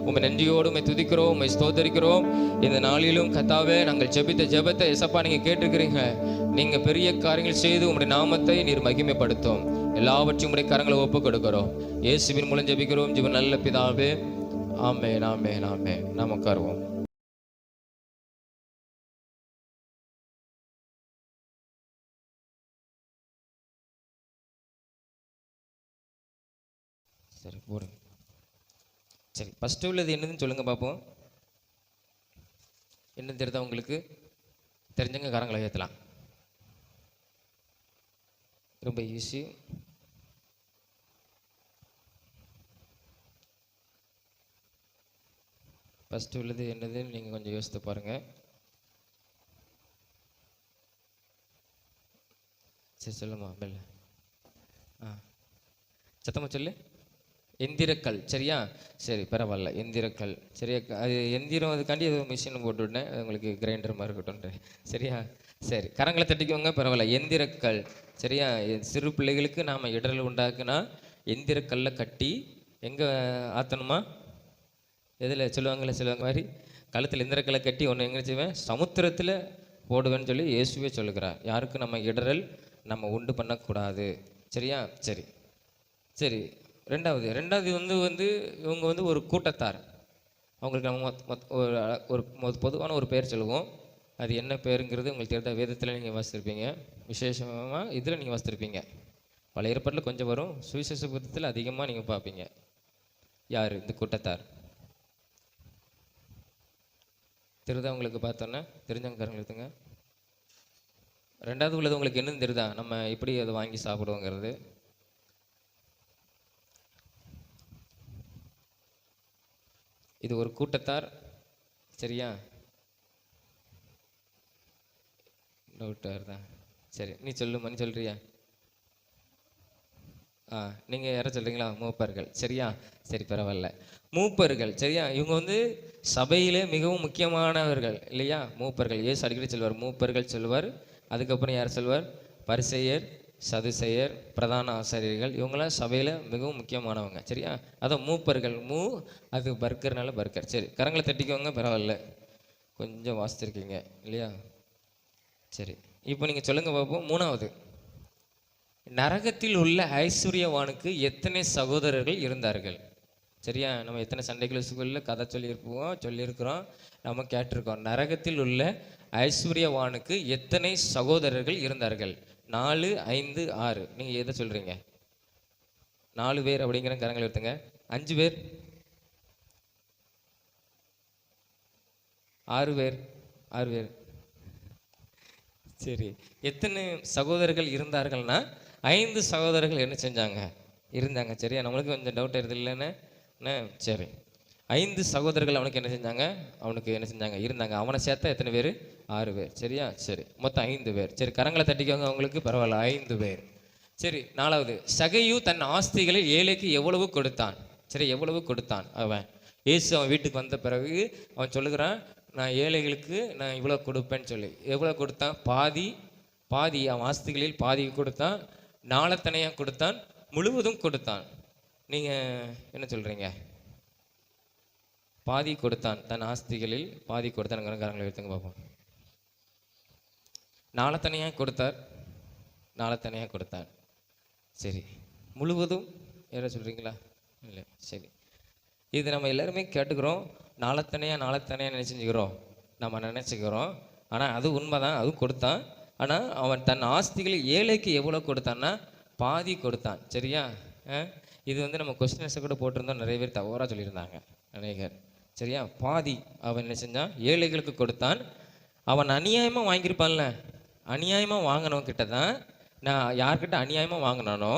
உம்மை நன்றியோடு உம்மை துதிக்கிறோம், உம்மை ஸ்தோத்தரிக்கிறோம். இந்த நாளிலும் கர்த்தாவே நாங்கள் ஜெபித்த ஜெபத்தை ஏசப்பா நீங்க கேட்டிருக்கிறீங்க. நீங்க பெரிய காரியங்கள் செய்து உம்முடைய நாமத்தை நீர் மகிமைப்படுத்தும். எல்லாவற்றையும் உம்முடைய கரங்களை ஒப்பு கொடுக்கிறோம். இயேசுவின் மூலம் ஜெபிக்கிறோம் ஜெப நல்ல பிதாவே. ஆமென் ஆமென் ஆமென். நாம் உட்காருவோம். சரி போடுங்க. சரி, ஃபஸ்ட்டு உள்ளது என்னதுன்னு சொல்லுங்கள் பார்ப்போம். என்னன்னு தெரியுதா உங்களுக்கு? தெரிஞ்சவங்க கரங்களை ஏற்றலாம். ரொம்ப ஈஸி. ஃபஸ்ட்டு உள்ளது என்னதுன்னு நீங்கள் கொஞ்சம் யோசித்து பாருங்கள். சரி சொல்லுமா மெல்ல. சத்தமாக சொல்லு. எந்திரக்கல். சரியா? சரி பரவாயில்ல. எந்திரக்கல். சரியா? அது எந்திரம் அதுக்காண்டி ஏதோ மிஷின் போட்டு விட்டேன். உங்களுக்கு கிரைண்டர் மாதிரி இருக்கட்டும். சரியா? சரி கரங்களை தட்டிக்கோங்க. பரவாயில்ல. எந்திரக்கல். சரியா? சிறு பிள்ளைகளுக்கு நாம் இடரல் உண்டாக்குனா எந்திரக்கல்ல கட்டி எங்கே ஆற்றணுமா? எதில் சொல்லுவாங்க மாதிரி கழுத்தில் எந்திரக்கல்லை கட்டி ஒன்று எங்கே செய்வேன்? சமுத்திரத்தில் போடுவேன்னு சொல்லி இயேசுவே சொல்லுகிறார். யாருக்கும் நம்ம இடரல் நம்ம உண்டு பண்ணக்கூடாது. சரியா? சரி சரி. ரெண்டாவது இவங்க ஒரு கூட்டத்தார். அவங்களுக்கு நம்ம ஒரு பொதுவான ஒரு பெயர் சொல்லுவோம். அது என்ன பேருங்கிறது உங்களுக்கு தெரிந்த வேதத்தில் நீங்கள் வாசித்திருப்பீங்க. விசேஷமாக இதில் நீங்கள் வாசித்திருப்பீங்க. பழைய ஏற்பாட்டில் கொஞ்சம் வரும், சுவிசேஷ புத்தகத்தில் அதிகமாக நீங்கள் பார்ப்பீங்க. யார் இந்த கூட்டத்தார்? தெரியுதா உங்களுக்கு? பார்த்தோன்னே தெரிஞ்சவங்க கரங்கள் எடுத்துங்க. ரெண்டாவது உள்ளது உங்களுக்கு என்னன்னு தெரியுதா? நம்ம எப்படி அதை வாங்கி சாப்பிடுவோங்கிறது. இது ஒரு கூட்டத்தார், சரியா? டவுட்டாக தான். சரி, நீ சொல்லுமா, நீ சொல்றியா? நீங்கள் யாரை சொல்கிறீங்களா? மூப்பர்கள், சரியா? சரி, பரவாயில்ல. மூப்பர்கள், சரியா? இவங்க வந்து சபையிலே மிகவும் முக்கியமானவர்கள் இல்லையா? மூப்பர்கள். ஏசு அடிக்கடி சொல்வார் மூப்பர்கள் சொல்வார். அதுக்கப்புறம் யார் சொல்வார்? பரிசேயர், சதுசேயர், பிரதான ஆசாரியர்கள். இவங்களாம் சபையில் மிகவும் முக்கியமானவங்க, சரியா? அதான் மூப்பர்கள். அது பர்கர்னால பர்கர். சரி, கரங்களை தட்டிக்கோங்க, பரவாயில்ல, கொஞ்சம் வாசிச்சிருக்கீங்க இல்லையா? சரி, இப்போ நீங்கள் சொல்லுங்கள் பார்ப்போம். மூணாவது, நரகத்தில் உள்ள ஐஸ்வர்யவானுக்கு எத்தனை சகோதரர்கள் இருந்தார்கள்? சரியா? நம்ம எத்தனை சண்டே ஸ்கூலில் கதை சொல்லியிருக்கிறோம், நம்ம கேட்டிருக்கோம். நரகத்தில் உள்ள ஐஸ்வர்யவானுக்கு எத்தனை சகோதரர்கள் இருந்தார்கள்? 4, 5, 6. நீங்கள் எதை சொல்கிறீங்க? 4 பேர் அப்படிங்கிற கரங்கள் எடுத்துங்க. 5 பேர், 6 பேர், 6 பேர். சரி, எத்தனை சகோதரர்கள் இருந்தார்கள்னா 5 சகோதரர்கள் என்ன செஞ்சாங்க? இருந்தாங்க, சரியா? நம்மளுக்கு கொஞ்சம் டவுட் ஆயிருது இல்லைன்னு. சரி, 5 சகோதரர்கள் அவனுக்கு என்ன செஞ்சாங்க? இருந்தாங்க. அவனை சேர்த்தா எத்தனை பேர்? 6 பேர், சரியா? சரி, மொத்தம் 5 பேர். சரி, கரங்களை தட்டிக்கோங்க, அவங்களுக்கு பரவாயில்ல, 5 பேர். சரி, 4வது, சகையு தன் ஆஸ்திகளை ஏழைக்கு எவ்வளவு கொடுத்தான்? சரி, எவ்வளவு கொடுத்தான் அவன்? இயேசு அவன் வீட்டுக்கு வந்த பிறகு அவன் சொல்லுகிறான், நான் ஏழைகளுக்கு நான் இவ்வளோ கொடுப்பேன்னு சொல்லி. எவ்வளோ கொடுத்தான்? பாதி அவன் ஆஸ்திகளில் பாதி கொடுத்தான், நாளத்தனையாக கொடுத்தான், முழுவதும் கொடுத்தான். நீங்கள் என்ன சொல்கிறீங்க? பாதி கொடுத்தான், தன் ஆஸ்திகளில் பாதி கொடுத்தான். காரங்களை எடுத்துங்க பார்ப்போம். நாளத்தனையாக கொடுத்தார். சரி, முழுவதும் யாரை சொல்கிறீங்களா? இல்லை, சரி. இது நம்ம எல்லாருமே கேட்டுக்கிறோம். நாளத்தனையாக நினச்சிக்கிறோம். ஆனால் அது உண்மைதான், அதுவும் கொடுத்தான். ஆனால் அவன் தன் ஆஸ்திகளில் ஏழைக்கு எவ்வளோ கொடுத்தான்னா பாதி கொடுத்தான், சரியா? இது வந்து நம்ம கொஸ்டின்ஸை கூட போட்டிருந்தோம், நிறைய பேர் தவறாக சொல்லியிருந்தாங்க அநேகர், சரியா? பாதி அவன் என்ன செஞ்சான்? ஏழைகளுக்கு கொடுத்தான். அவன் அநியாயமாக வாங்கியிருப்பான்ல, அநியாயமாக வாங்கினவன் கிட்ட தான், நான் யார்கிட்ட அநியாயமாக வாங்கினானோ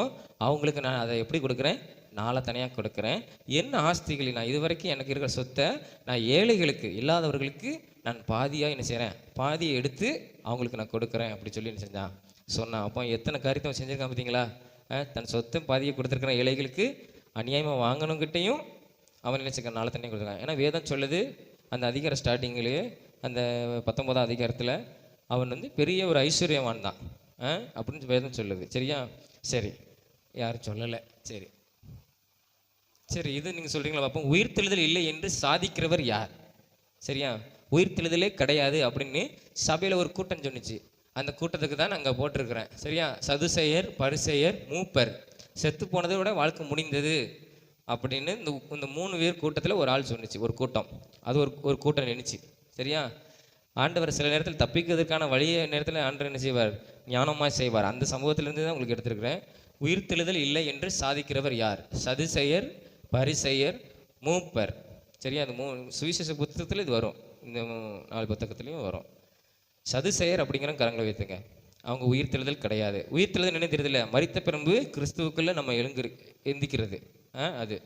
அவங்களுக்கு நான் அதை எப்படி கொடுக்குறேன்? நாளத்தனையாக கொடுக்குறேன். என்ன ஆஸ்திகளில் நான் இது வரைக்கும் எனக்கு இருக்கிற சொத்தை நான் ஏழைகளுக்கு, இல்லாதவர்களுக்கு நான் பாதியாக என்ன செய்கிறேன்? பாதியை எடுத்து அவங்களுக்கு நான் கொடுக்குறேன் அப்படி சொல்லி என்ன செஞ்சான்? சொன்னான். அப்போ எத்தனை காரியத்தை செஞ்சுருக்கான் பார்த்தீங்களா? தன் சொத்து பாதியை கொடுத்துருக்குறான் ஏழைகளுக்கு. அநியாயமாக வாங்கணுங்கிட்டையும் அவன் நினைச்சுக்கிறான், நாளத்தனையாக கொடுத்துருக்கான். ஏன்னா வேதம் சொல்லுது, அந்த அதிகார ஸ்டார்டிங்லேயே அந்த 19ஆம் அதிகாரத்தில் அவன் வந்து பெரிய ஒரு ஐஸ்வர்யவான் தான் அப்படின்னு வேதம் சொல்லுது, சரியா? சரி, யாரும் சொல்லலை. சரி, இது நீங்கள் சொல்கிறீங்களா பார்ப்போம். உயிர்த்தெழுதல் இல்லை என்று சாதிக்கிறவர் யார்? சரியா? உயிர்த்தெழுதலே கிடையாது அப்படின்னு சபையில் ஒரு கூட்டம் சொன்னிச்சு. அந்த கூட்டத்துக்கு தான் நாங்கள் போட்டிருக்கிறேன், சரியா? சதுசேயர், பரிசேயர், மூப்பர். செத்து போனதை விட வாழ்க்கை முடிந்தது அப்படின்னு இந்த 3 பேர் கூட்டத்தில் ஒரு ஆள் சொன்னிச்சு, ஒரு கூட்டம். அது ஒரு கூட்டம் நினைச்சு, சரியா? ஆண்டவர் சில நேரத்தில் தப்பிக்கிறதுக்கான வழியை நேரத்தில் ஆண்டவர் என்ன செய்வார்? ஞானமாக செய்வார். அந்த சம்பவத்திலிருந்து தான் உங்களுக்கு எடுத்துருக்கிறேன். உயிர்த்தெழுதல் இல்லை என்று சாதிக்கிறவர் யார்? சதுசேயர், பரிசேயர், மூப்பர், சரியா? அந்த சுவிசேஷ புத்தகத்தில் இது வரும், இந்த 4 புத்தகத்துலேயும் வரும். சதுசேயர் அப்படிங்கிற கரங்களை வைத்துங்க. அவங்க உயிர்த்தெழுதல் கிடையாது. உயிர்த்தெழுதல் என்ன தெரியுதுல்ல? மரித்த பிறகு கிறிஸ்துவுக்குள்ளே நம்ம எந்திக்கிறது, அது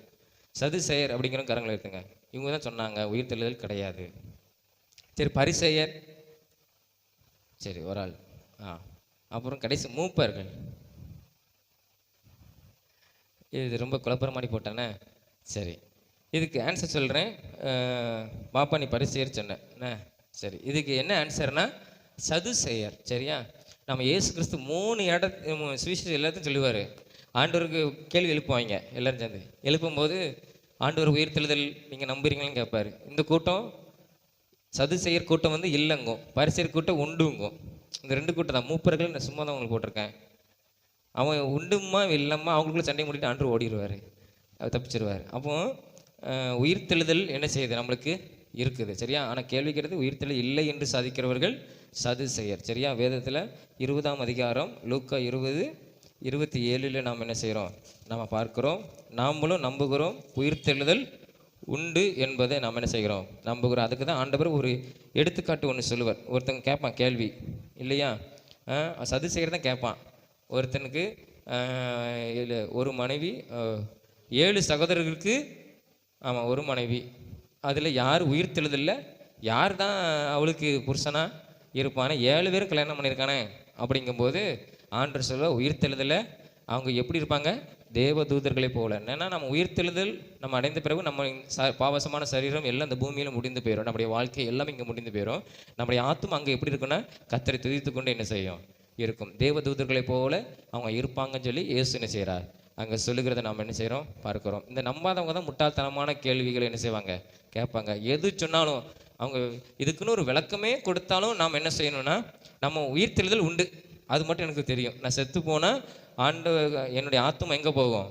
சதுசேயர் அப்படிங்கிற கரங்களை வைத்துங்க. இவங்க தான் சொன்னாங்க உயிர்த்தெழுதல் கிடையாது. சரி, பரிசேயர், சரி, ஒரு ஆள். அப்புறம் கடைசி மூப்பர்கள். இது ரொம்ப குழப்பமாடி போட்டானே. சரி, இதுக்கு ஆன்சர் சொல்கிறேன். பாப்பா நீ பரிசேயர் சொன்ன. சரி, இதுக்கு என்ன ஆன்சர்னா சதுசேயர், சரியா? நம்ம இயேசு கிறிஸ்து 3 சுவிசேஷம் எல்லாத்தையும் சொல்லுவார். ஆண்டவருக்கு கேள்வி எழுப்புவாங்க, எல்லாரும் சேர்ந்து எழுப்பும்போது ஆண்டவர் உயிர்த்தெழுதல் நீங்கள் நம்புறீங்களான்னு கேட்பாரு. இந்த கூட்டம் சதுசேயர் கூட்டம் வந்து இல்லைங்கும், பரிசேயர் கூட்டம் உண்டுங்கும். இந்த 2 கூட்டம் தான். மூப்பர்கள் நான் சும்மா தான் உங்களுக்கு போட்டிருக்கேன். அவன் உண்டுமா இல்லைம்மா அவங்களுக்குள்ள சண்டை மூடிட்டு ஆண்டவர் ஓடிடுவார், தப்பிச்சிருவார். அப்போ உயிர்த்தெழுதல் என்ன செய்யுது? நம்மளுக்கு இருக்குது, சரியா? ஆனால் கேள்வி கேட்டது உயிர்த்தெழுதல் இல்லை என்று சாதிக்கிறவர்கள் சதுசேயர், சரியா? வேதத்தில் 20ஆம் அதிகாரம் லூக்கா 20:27 நாம் என்ன செய்கிறோம்? நாம் பார்க்கிறோம், நாமளும் நம்புகிறோம் உயிர்த்தெழுதல் உண்டு என்பதை நாம் என்ன செய்கிறோம், நம்புகிறோம். அதுக்கு தான் ஆண்டவர் ஒரு எடுத்துக்காட்டு ஒன்று சொல்லுவார். ஒருத்தங்க கேட்பான் கேள்வி இல்லையா, சதுசேயர் தான் கேட்பான். ஒருத்தனுக்கு ஒரு மனைவி, 7 சகோதரர்களுக்கு ஆமாம் ஒரு மனைவி, அதில் யார் உயிர் தெழுதில்லை, யார் தான் அவளுக்கு புருஷனா இருப்பானே, 7 பேரும் கல்யாணம் பண்ணியிருக்கானே. அப்படிங்கும்போது ஆண்டவர் சொல்ல உயிர் தெழுதலை அவங்க எப்படி இருப்பாங்க, தேவதூதர்களை போல. ஏன்னா நம்ம உயிர் தெழுதல் நம்ம அடைந்த பிறகு நம்ம பாவசமான சரீரம் எல்லாம் இந்த பூமியில் முடிந்து போயிடும், நம்முடைய வாழ்க்கை எல்லாம் இங்கே முடிந்து போயிடும். நம்முடைய ஆத்தும் அங்கே எப்படி இருக்குன்னா கர்த்தரை துதித்து கொண்டு என்ன செய்யும், இருக்கும். தேவதூதர்களை போல அவங்க இருப்பாங்கன்னு சொல்லி இயேசு என்ன செய்கிறார் அங்கே சொல்லுகிறத நாம் என்ன செய்கிறோம் பார்க்குறோம். இந்த நம்பாதவங்க தான் முட்டாள்தனமான கேள்விகளை என்ன செய்வாங்க, கேட்பாங்க. எது சொன்னாலும் அவங்க இதுக்குன்னு ஒரு விளக்கமே கொடுத்தாலும் நாம் என்ன செய்யணும்னா, நம்ம உயிர் தெழுதல் உண்டு அது மட்டும் எனக்கு தெரியும், நான் செத்து போனால் என்னுடைய ஆத்தும் எங்கே போகும்,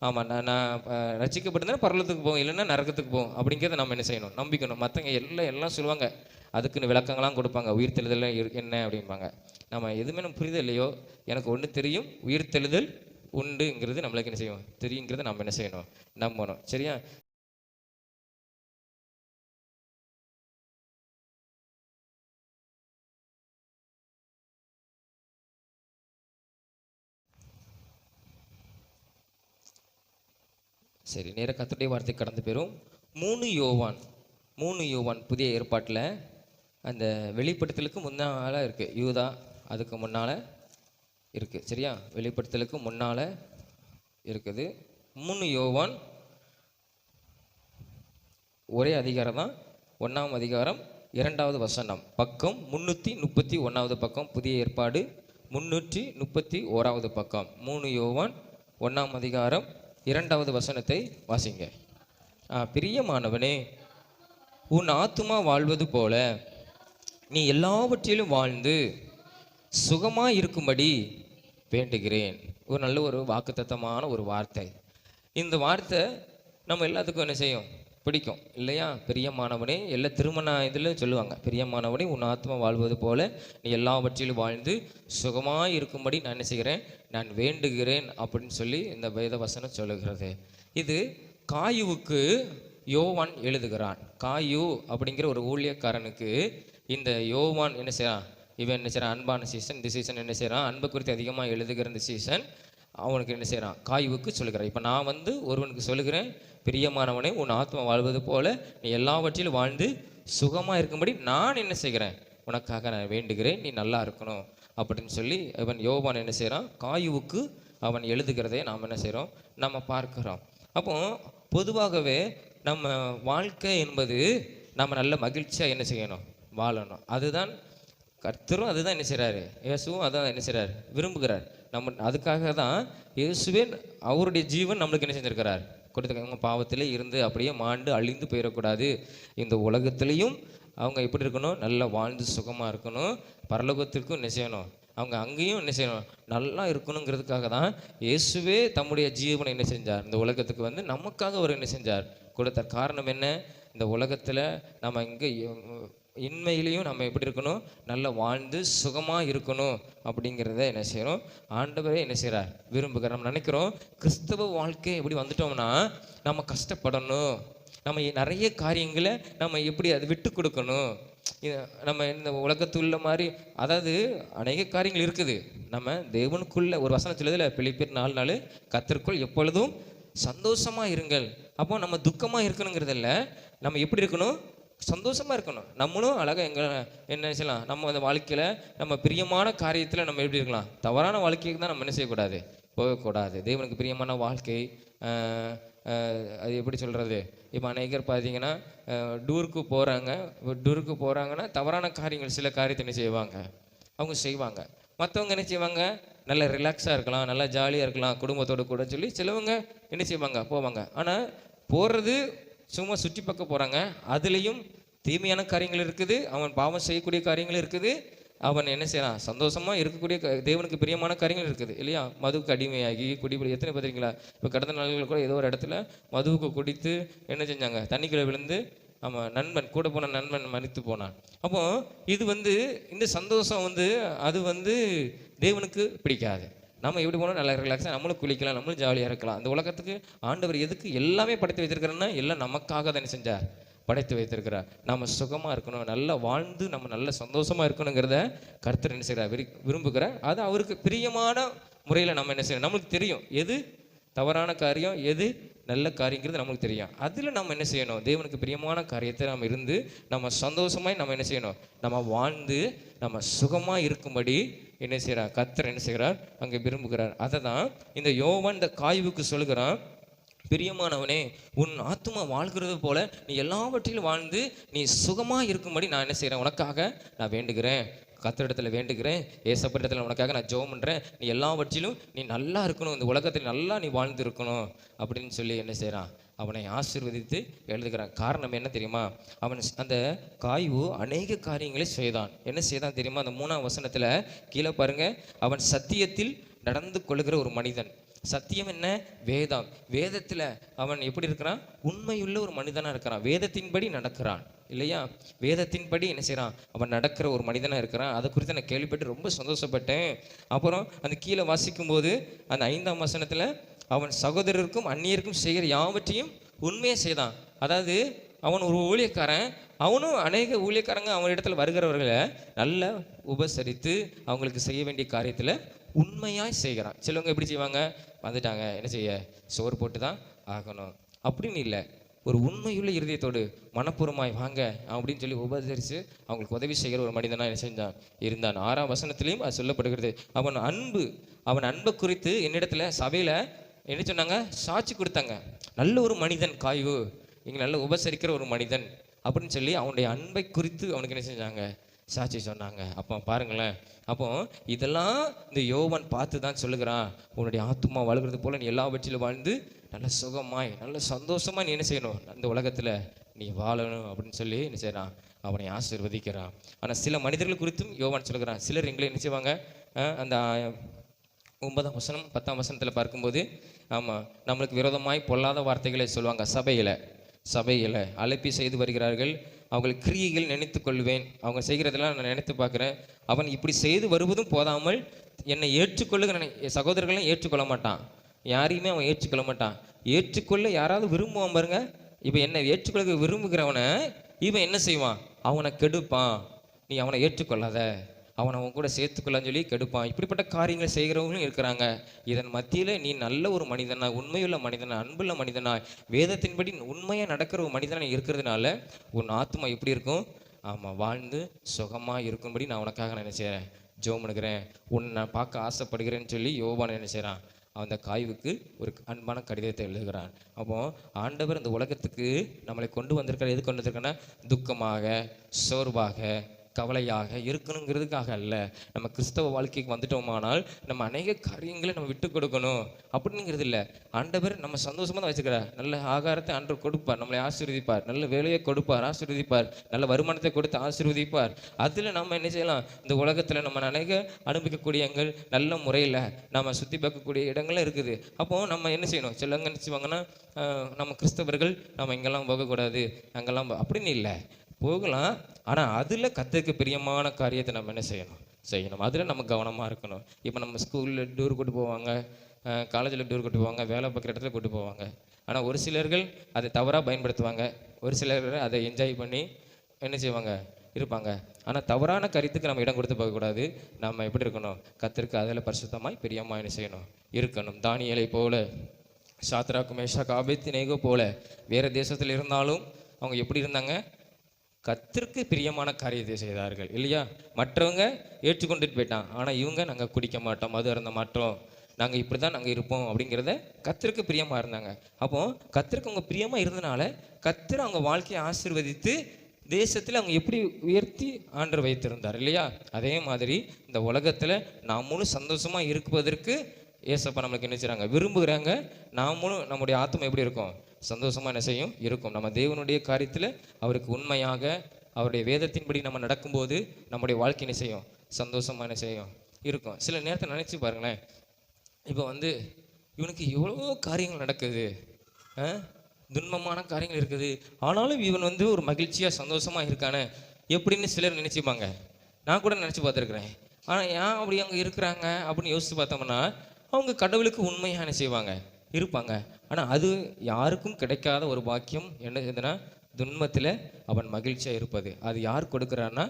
ஆமாம் நான் ரசிக்கப்பட்டிருந்தேன் பரலத்துக்கு போகும், இல்லைன்னா நரகத்துக்கு போகும் அப்படிங்கிறத நம்ம என்ன செய்யணும், நம்பிக்கணும். மற்றவங்க எல்லாம் சொல்லுவாங்க, அதுக்குன்னு விளக்கங்கள்லாம் கொடுப்பாங்க, உயிர் தெழுதல் என்ன அப்படிம்பாங்க. நம்ம எதுவுமே நம்ம புரிதல் இல்லையோ, எனக்கு ஒன்று தெரியும், உயிர் தெழுதல் உண்டுங்கிறது நம்மளுக்கு என்ன செய்யும் தெரியுங்கிறத நம்ம என்ன செய்யணும், நம்பணும். சரியா? சரி, நேராக கர்த்தருடைய வார்த்தை கடந்து போயிடும். 3 யோவான் புதிய ஏற்பாட்டில் அந்த வெளிப்படுத்தலுக்கு முன்னால் இருக்குது, யூதா அதுக்கு முன்னால் இருக்குது. சரியா? வெளிப்படுத்தலுக்கு முன்னால் இருக்குது. 3 யோவான் ஒரே அதிகாரம் தான், 1ஆம் அதிகாரம் 2வது வசனம், பக்கம் 331வது பக்கம், புதிய ஏற்பாடு 331வது பக்கம். 3 யோவான் 1ஆம் அதிகாரம் 2வது வசனத்தை வாசிங்க. பிரியமானவனே, உன் ஆத்துமா வாழ்வது போல நீ எல்லாவற்றிலும் வாழ்ந்து சுகமாக இருக்கும்படி வேண்டுகிறேன். ஒரு நல்ல ஒரு வாக்குத்தத்தமான ஒரு வார்த்தை. இந்த வார்த்தை நம்ம எல்லாத்துக்கும் என்ன செய்யும், பிடிக்கும் இல்லையா? பிரியமானவனே, எல்லா திருமண இதில் சொல்லுவாங்க, பிரியமானவனே உன் ஆத்மா வாழ்வது போல நீ எல்லாவற்றிலும் வாழ்ந்து சுகமாக இருக்கும்படி நான் என்ன செய்கிறேன், நான் வேண்டுகிறேன் அப்படின்னு சொல்லி இந்த வேத வசனம் சொல்லுகிறது. இது காயுவுக்கு யோவான் எழுதுகிறான். காயு அப்படிங்கிற ஒரு ஊழியக்காரனுக்கு இந்த யோவான் என்ன செய்கிறான், இவன் என்ன செய்கிறான், அன்பான சீசன், இந்த சீசன் என்ன செய்கிறான், அன்பை குறித்து அதிகமாக எழுதுகிற இந்த சீசன் அவனுக்கு என்ன செய்கிறான், காயுவுக்கு சொல்லுகிறான். இப்போ நான் ஒருவனுக்கு சொல்லுகிறேன், பிரியமானவனே உன் ஆத்மா வாழ்வது போல நீ எல்லாவற்றிலும் வாழ்ந்து சுகமாக இருக்கும்படி நான் என்ன செய்கிறேன், உனக்காக நான் வேண்டுகிறேன், நீ நல்லா இருக்கணும் அப்படின்னு சொல்லி அவன் யோவான் என்ன செய்கிறான், காயுவுக்கு அவன் எழுதுகிறதை நாம் என்ன செய்கிறோம், நம்ம பார்க்குறோம். அப்போ பொதுவாகவே நம்ம வாழ்க்கை என்பது நம்ம நல்ல மகிழ்ச்சியாக என்ன செய்யணும், வாழணும். அதுதான் கர்த்தரும் அதுதான் என்ன செய்கிறாரு, இயேசுவும் அதான் என்ன செய்கிறார், விரும்புகிறார். நம்ம அதுக்காக தான் இயேசுவே அவருடைய ஜீவன் நம்மளுக்கு என்ன செஞ்சிருக்கிறார், கொடுத்துருக்காங்க. பாவத்திலே இருந்து அப்படியே மாண்டு அழிந்து போயிடக்கூடாது, இந்த உலகத்துலேயும் அவங்க எப்படி இருக்கணும், நல்லா வாழ்ந்து சுகமாக இருக்கணும், பரலோகத்திற்கும் என்ன செய்யணும், அவங்க அங்கேயும் என்ன செய்யணும், நல்லா இருக்கணுங்கிறதுக்காக தான் இயேசுவே தம்முடைய ஜீவனை என்ன செஞ்சார், இந்த உலகத்துக்கு நமக்காக அவர் என்ன செஞ்சார், கொடுத்தார். காரணம் என்ன, இந்த உலகத்தில் நம்ம இங்கே இன்மையிலையும் நம்ம எப்படி இருக்கணும், நல்லா வாழ்ந்து சுகமாக இருக்கணும் அப்படிங்கிறத என்ன செய்யணும், ஆண்டவரே என்ன செய்கிறார், விரும்புகிறார். நம்ம நினைக்கிறோம் கிறிஸ்தவ வாழ்க்கை எப்படி வந்துட்டோம்னா நம்ம கஷ்டப்படணும், நம்ம நிறைய காரியங்களை நம்ம எப்படி அது விட்டு கொடுக்கணும், நம்ம இந்த உலகத்துள்ள மாதிரி, அதாவது அநேக காரியங்கள் இருக்குது. நம்ம தேவனுக்குள்ள ஒரு வசனம் சொல்லுதில்ல, பிலிப்பியர் 4:4, கர்த்தருக்குள் எப்பொழுதும் சந்தோஷமாக இருங்கள். அப்போ நம்ம துக்கமாக இருக்கணுங்கிறதில்ல, நம்ம எப்படி இருக்கணும், சந்தோஷமாக இருக்கணும். நம்மளும் அழகாக என்ன செய்யலாம், நம்ம அந்த வாழ்க்கையில் நம்ம பிரியமான காரியத்தில் நம்ம எப்படி இருக்கலாம், தவறான வாழ்க்கைக்கு தான் நம்ம என்ன செய்யக்கூடாது, போகக்கூடாது. தேவனுக்கு பிரியமான வாழ்க்கை அது எப்படி சொல்கிறது, இப்போ அநேகர் பார்த்தீங்கன்னா டூருக்கு போகிறாங்கன்னா தவறான காரியங்கள் சில காரியத்தை என்ன செய்வாங்க, அவங்க செய்வாங்க. மற்றவங்க என்ன செய்வாங்க, நல்லா ரிலாக்ஸாக இருக்கலாம், நல்லா ஜாலியாக இருக்கலாம் குடும்பத்தோடு கூட சொல்லி சிலவங்க என்ன செய்வாங்க, போவாங்க. ஆனால் போகிறது சும்மா சுற்றி பக்கம் போகிறாங்க, அதுலேயும் தீமையான காரியங்கள் இருக்குது, அவன் பாவம் செய்யக்கூடிய காரியங்கள் இருக்குது, அவன் என்ன செய்யலாம், சந்தோஷமாக இருக்கக்கூடிய தேவனுக்கு பிரியமான காரியங்கள் இருக்குது இல்லையா? மதுவுக்கு அடிமையாகி குடிப்படி எத்தனை பார்த்துருக்கீங்களா? இப்போ கடந்த நாள்கள் கூட ஏதோ ஒரு இடத்துல மதுவுக்கு குடித்து என்ன செஞ்சாங்க, தண்ணிக்குள்ளே விழுந்து நண்பன் கூட போன நண்பன் மறித்து போனான். அப்போது இது இந்த சந்தோஷம் அது தேவனுக்கு பிடிக்காது. நம்ம எப்படி போனால் நல்லா ரிலாக்ஸாக நம்மளும் குளிக்கலாம், நம்மளும் ஜாலியாக இருக்கலாம். அந்த உலகத்துக்கு ஆண்டவர் எதுக்கு எல்லாமே படைத்து வைத்திருக்கிறேன்னா எல்லாம் நமக்காக தானே செஞ்சார், படைத்து வைத்திருக்கிறார். நம்ம சுகமாக இருக்கணும், நல்லா வாழ்ந்து நம்ம நல்ல சந்தோஷமாக இருக்கணுங்கிறத கர்த்தர் என்ன செய்கிறார், விரும்புகிறார். அது அவருக்கு பிரியமான முறையில் நம்ம என்ன செய்யணும், நம்மளுக்கு தெரியும் எது தவறான காரியம் எது நல்ல காரியங்கிறது நமக்கு தெரியும். அதில் நம்ம என்ன செய்யணும், தேவனுக்கு பிரியமான காரியத்தை நம்ம இருந்து நம்ம சந்தோஷமாய் நம்ம என்ன செய்யணும், நம்ம வாழ்ந்து நம்ம சுகமாக இருக்கும்படி என்ன செய்கிறார், கர்த்தர் என்ன செய்கிறார், அங்கே விரும்புகிறார். அதை தான் இந்த யோவான் இந்த காய்வுக்கு சொல்லுகிறான், பிரியமானவனே, உன் ஆத்துமா வாழ்கிறது போல நீ எல்லாவற்றிலும் வாழ்ந்து நீ சுகமாக இருக்கும்படி நான் என்ன செய்கிறேன், உனக்காக நான் வேண்டுகிறேன், கர்த்தரிடத்தில் வேண்டுகிறேன், ஏசப்பரிடத்தில் உனக்காக நான் ஜெபம் பண்ணுறேன். நீ எல்லாவற்றிலும் நீ நல்லா இருக்கணும், இந்த உலகத்தில் நல்லா நீ வாழ்ந்து இருக்கணும் அப்படின்னு சொல்லி என்ன செய்கிறான், அவனை ஆசீர்வதித்து எழுதுகிறான். காரணம் என்ன தெரியுமா, அவன் அந்த காய்வு அநேக காரியங்களை செய்தான். என்ன செய்தான் தெரியுமா, அந்த 3ஆம் வசனத்தில் கீழே பாருங்க, அவன் சத்தியத்தில் நடந்து கொள்ளுகிற ஒரு மனிதன். சத்தியம் என்ன, வேதம். வேதத்தில் அவன் எப்படி இருக்கிறான், உண்மையுள்ள ஒரு மனிதனாக இருக்கிறான், வேதத்தின்படி நடக்கிறான் இல்லையா, வேதத்தின்படி என்ன செய்கிறான், அவன் நடக்கிற ஒரு மனிதனாக இருக்கிறான். அதை குறித்து நான் கேள்விப்பட்டு ரொம்ப சந்தோஷப்பட்டேன். அப்புறம் அந்த கீழே வாசிக்கும்போது அந்த 5ஆம் வசனத்தில் அவன் சகோதரருக்கும் அந்நியருக்கும் செய்கிற யாவற்றையும் உண்மையை செய்தான். அதாவது அவன் ஒரு ஊழியக்காரன், அவனும் அநேக ஊழியக்காரங்க அவன் இடத்துல வருகிறவர்களை நல்லா உபசரித்து அவங்களுக்கு செய்ய வேண்டிய காரியத்தில் உண்மையாக செய்கிறான். சிலவங்க எப்படி செய்வாங்க, வந்துட்டாங்க என்ன செய்ய, சோறு போட்டு தான் ஆகணும் அப்படின்னு இல்லை, ஒரு உண்மையுள்ள இருதயத்தோடு மனப்பூர்வமாய் வாங்க அப்படின்னு சொல்லி உபசரித்து அவங்களுக்கு உதவி செய்கிற ஒரு மனிதனாக என்ன செஞ்சான், இருந்தான். 6ஆம் வசனத்திலையும் அது சொல்லப்படுகிறது. அவன் அன்பை குறித்து என்னிடத்துல சபையில் என்ன சொன்னாங்க, சாட்சி கொடுத்தாங்க. நல்ல ஒரு மனிதன் காய்வு, இங்கே நல்ல உபசரிக்கிற ஒரு மனிதன் அப்படின்னு சொல்லி அவனுடைய அன்பை குறித்து அவனுக்கு என்ன செஞ்சாங்க, சாட்சி சொன்னாங்க. அப்போ பாருங்களேன், அப்போ இதெல்லாம் இந்த யோவான் பார்த்து தான் சொல்லுகிறான், உன்னுடைய ஆத்துமா வாழ்கிறது போல நீ எல்லாவற்றிலும் வாழ்ந்து நல்ல சுகமாய் நல்ல சந்தோஷமாக நீ என்ன செய்யணும், அந்த உலகத்தில் நீ வாழணும் அப்படின்னு சொல்லி என்ன செய்கிறான், அவனை ஆசீர்வதிக்கிறான். ஆனால் சில மனிதர்கள் குறித்தும் யோவான் சொல்லுகிறான். சிலர் எங்களை என்ன செய்வாங்க, அந்த 9ஆம் வசனம் 10ஆம் வசனத்தில் பார்க்கும்போது, ஆமாம், நம்மளுக்கு விரோதமாய் பொல்லாத வார்த்தைகளை சொல்லுவாங்க. சபையில் அழைப்பி செய்து வருகிறார்கள். அவங்கள் கிரியைகள் நினைத்து கொள்வேன், அவங்க செய்கிறதெல்லாம் நான் நினைத்து பார்க்குறேன். அவன் இப்படி செய்து வருவதும் போதாமல் என்னை ஏற்றுக்கொள்ளுங்க சகோதரர்களையும் ஏற்றுக்கொள்ள மாட்டான், யாரையுமே அவன் ஏற்றுக்கொள்ள மாட்டான். ஏற்றுக்கொள்ள யாராவது விரும்புவான் பாருங்க, இப்போ என்னை ஏற்றுக்கொள்ள விரும்புகிறவனை இவன் என்ன செய்வான், அவனை கெடுப்பான். நீ அவனை ஏற்றுக்கொள்ளாத, அவனை அவன் கூட சேர்த்துக்கொள்ளான்னு சொல்லி கெடுப்பான். இப்படிப்பட்ட காரியங்களை செய்கிறவங்களும் இருக்கிறாங்க. இதன் மத்தியில் நீ நல்ல ஒரு மனிதனாய், உண்மையுள்ள மனிதனாய், அன்புள்ள மனிதனாய், வேதத்தின்படி உண்மையாக நடக்கிற ஒரு மனிதனாக இருக்கிறதுனால உன் ஆத்மா எப்படி இருக்கும், ஆமாம், வாழ்ந்து சுகமாக இருக்கும்படி நான் உனக்காக நான் என்ன செய்கிறேன், ஜெபம் பண்ணுகிறேன், உன்னை நான் பார்க்க ஆசைப்படுகிறேன்னு சொல்லி யோவான் என்ன செய்கிறான், அந்த காய்வுக்கு ஒரு அன்பான கடிதத்தை எழுதுகிறான். அப்போ ஆண்டவர் இந்த உலகத்துக்கு நம்மளை கொண்டு வந்திருக்கிற, எது கொண்டு வந்திருக்கேன்னா துக்கமாக சோர்வாக கவலையாக இருக்கணுங்கிறதுக்காக அல்ல. நம்ம கிறிஸ்தவ வாழ்க்கைக்கு வந்துட்டோமானால் நம்ம அநேக காரியங்களை நம்ம விட்டு கொடுக்கணும் அப்படிங்கிறது இல்லை. ஆண்டவர் நம்ம சந்தோஷமாக தான் வச்சுக்கிறார். நல்ல ஆகாரத்தை ஆண்டவர் கொடுப்பார், நம்மளை ஆசீர்வதிப்பார், நல்ல வேலையை கொடுப்பார், ஆசீர்வதிப்பார், நல்ல வருமானத்தை கொடுத்து ஆசீர்வதிப்பார். அதில் நம்ம என்ன செய்யலாம், இந்த உலகத்தில் நம்ம அநேக அனுபவிக்கக்கூடிய எங்கள் நல்ல முறையில் நம்ம சுற்றி பார்க்கக்கூடிய இடங்கள்லாம் இருக்குது. அப்போது நம்ம என்ன செய்யணும், சிலவங்க நினச்சிவாங்கன்னா நம்ம கிறிஸ்தவர்கள் நம்ம இங்கெல்லாம் போகக்கூடாது அங்கெல்லாம் அப்படின்னு இல்லை, போகலாம். ஆனால் அதில் கர்த்தருக்கு பிரியமான காரியத்தை நம்ம என்ன செய்யணும், அதில் நம்ம கவனமாக இருக்கணும். இப்போ நம்ம ஸ்கூலில் டூர் கூட்டு போவாங்க, காலேஜில் டூர் கூட்டு போவாங்க, வேலை பார்க்குற இடத்துல கூட்டு போவாங்க. ஆனால் ஒரு சிலர்கள் அதை தவறாக பயன்படுத்துவாங்க, ஒரு சிலர் அதை என்ஜாய் பண்ணி என்ன செய்வாங்க இருப்பாங்க. ஆனால் தவறான கருத்துக்கு நம்ம இடம் கொடுத்து போகக்கூடாது. நம்ம எப்படி இருக்கணும், கர்த்தருக்கு அதில் பரிசுத்தமாய் பிரியமாக என்ன செய்யணும், இருக்கணும். தானியேலை போல, சாத்ராக் மேஷாக் ஆபேத்நேகோ போல வேறு தேசத்தில் இருந்தாலும் அவங்க எப்படி இருந்தாங்க, கர்த்தருக்கு பிரியமான காரியத்தை செய்தார்கள் இல்லையா. மற்றவங்க ஏற்றுக்கொண்டுட்டு போயிட்டான், ஆனால் இவங்க நாங்கள் குடிக்க மாட்டோம், மது அருந்த மாட்டோம், நாங்கள் இப்படி தான் நாங்கள் இருப்போம் அப்படிங்கிறத கர்த்தருக்கு பிரியமாக இருந்தாங்க. அப்போது கர்த்தருக்கு அவங்க பிரியமாக இருந்தனால கர்த்தர் அவங்க வாழ்க்கையை ஆசீர்வதித்து தேசத்தில் அவங்க எப்படி உயர்த்தி ஆண்டவர் வைத்திருந்தார் இல்லையா. அதே மாதிரி இந்த உலகத்தில் நாமளும் சந்தோஷமாக இருப்பதற்கு ஏசப்பா நம்மளுக்கு என்ன செய்கிறாங்க, விரும்புகிறாங்க. நாமளும் நம்முடைய ஆத்மா எப்படி இருக்கும், சந்தோஷமாக என்ன செய்யும் இருக்கும். நம்ம தேவனுடைய காரியத்தில் அவருக்கு உண்மையாக அவருடைய வேதத்தின்படி நம்ம நடக்கும்போது நம்முடைய வாழ்க்கை என்ன செய்யும், சந்தோஷமாக என்ன செய்யும் இருக்கும். சில நேரத்தை நினச்சி பாருங்களேன், இப்போ இவனுக்கு எவ்வளோ காரியங்கள் நடக்குது, துன்பமான காரியங்கள் இருக்குது, ஆனாலும் இவன் ஒரு மகிழ்ச்சியாக சந்தோஷமாக இருக்கானே எப்படின்னு சிலர் நினச்சிப்பாங்க. நான் கூட நினச்சி பார்த்துருக்குறேன். ஆனால் ஏன் அப்படி அங்கே இருக்கிறாங்க அப்படின்னு யோசித்து பார்த்தோம்னா, அவங்க கடவுளுக்கு உண்மையாக என்ன செய்வாங்க, இருப்பாங்க. ஆனால் அது யாருக்கும் கிடைக்காத ஒரு பாக்கியம் என்ன செய்யுதுன்னா, துன்பத்தில் அவன் மகிழ்ச்சியாக இருப்பது. அது யார் கொடுக்குறான்னா,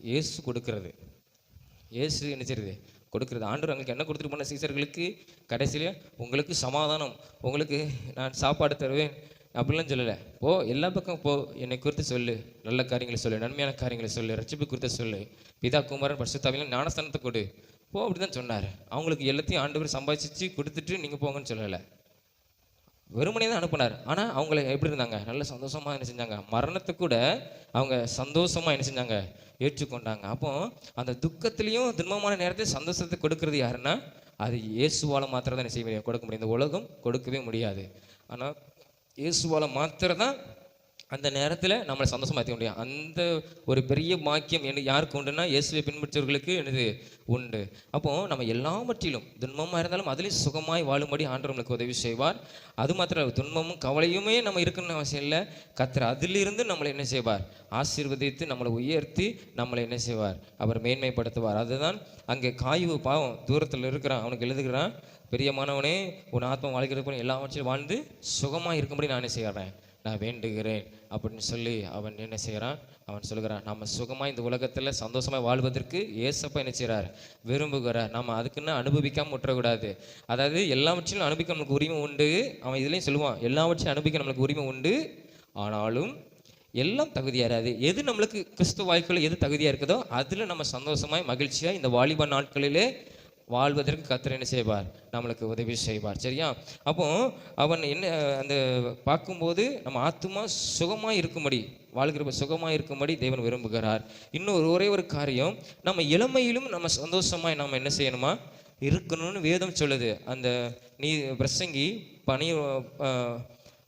இயேசு கொடுக்கறது. இயேசு என்ன செய்யுது, கொடுக்குறது. ஆண்டவர் அவங்களுக்கு என்ன கொடுத்துட்டு போன சீசர்களுக்கு கடைசியில் உங்களுக்கு சமாதானம், உங்களுக்கு நான் சாப்பாடு தருவேன் அப்படிலாம் சொல்லலை. போ, எல்லா பக்கம் போ, என்னை குறித்து சொல்லு, நல்ல காரியங்களை சொல்லு, நன்மையான காரியங்களை சொல்லு, ரட்சிப்பு குறித்து சொல்லு, பிதா குமாரன் பரிசுத்தாவியும் ஞானஸ்தானத்தை கொடு, போ, அப்படி தான் சொன்னார். அவங்களுக்கு எல்லாத்தையும் ஆண்டவர் சம்பாதிச்சு கொடுத்துட்டு நீங்கள் போங்கன்னு சொல்லலை, வெறுமனே தான் அனுப்புனார். ஆனால் அவங்கள எப்படி இருந்தாங்க, நல்ல சந்தோஷமாக என்ன செஞ்சாங்க, மரணத்தை கூட அவங்க சந்தோஷமாக என்ன செஞ்சாங்க, ஏற்றுக்கொண்டாங்க. அப்போ அந்த துக்கத்திலையும் துன்பமான நேரத்தில் சந்தோஷத்தை கொடுக்கறது யாருன்னா, அது இயேசுவால் மாத்திரம் தான் என்ன செய்ய முடியும், கொடுக்க முடியும். இந்த உலகம் கொடுக்கவே முடியாது. ஆனால் இயேசுவால் மாத்திரம் தான் அந்த நேரத்தில் நம்மளை சந்தோஷமாக ஏற்ற முடியும். அந்த ஒரு பெரிய பாக்கியம் யாருக்கு உண்டுன்னா, இயேசுவை பின்பற்றவர்களுக்கு என்னது உண்டு. அப்போது நம்ம எல்லாவற்றிலும் துன்பமாக இருந்தாலும் அதுலேயும் சுகமாய் வாழும்படி ஆண்டவர் நம்மளுக்கு உதவி செய்வார். அது மாத்திரம் துன்பமும் கவலையுமே நம்ம இருக்கணும்னு அவசியம் இல்லை. கர்த்தர் அதிலிருந்து நம்மளை என்ன செய்வார், ஆசீர்வதித்து நம்மளை உயர்த்தி நம்மளை என்ன செய்வார், அவர் மேன்மைப்படுத்துவார். அதுதான் அங்கே காய்வு பாவம் தூரத்தில் இருக்கிறான், அவனுக்கு எழுதுகிறான், பெரியமானவனே உன் ஆத்மா வாழ்கிறது போல எல்லாவற்றையும் வாழ்ந்து சுகமாக இருக்கும்படி நான் என்ன செய்கிறேன், நான் வேண்டுகிறேன் அப்படின்னு சொல்லி அவன் என்ன செய்கிறான், அவன் சொல்கிறான், நம்ம சுகமாக இந்த உலகத்தில் சந்தோஷமாக வாழ்வதற்கு ஏசப்பா என்ன செய்கிறார், விரும்புகிறார். நம்ம அதுக்குன்னு அனுபவிக்காமல் விட்டுறக்கூடாது. அதாவது எல்லாவற்றையும் அனுபவிக்க நம்மளுக்கு உரிமை உண்டு. அவன் இதுலேயும் சொல்லுவான், எல்லாவற்றையும் அனுபவிக்க நம்மளுக்கு உரிமை உண்டு, ஆனாலும் எல்லாம் தகுதியாராது. எது நம்மளுக்கு கிறிஸ்துவ வாழ்க்கையில் எது தகுதியாக இருக்குதோ அதில் நம்ம சந்தோஷமாய் மகிழ்ச்சியாக இந்த வாலிப நாட்களிலே வாழ்வதற்கு கர்த்தர் என்ன செய்வார், நம்மளுக்கு உதவி செய்வார். சரியா? அப்போ அவன் என்ன அந்த பார்க்கும்போது நம்ம ஆத்துமா சுகமாக இருக்கும்படி, வாழ்கிற சுகமாக இருக்கும்படி தேவன் விரும்புகிறார். இன்னும் ஒரே ஒரு காரியம், நம்ம இளமையிலும் நம்ம சந்தோஷமாய் நம்ம என்ன செய்யணுமா இருக்கணும்னு வேதம் சொல்லுது. அந்த பிரசங்கி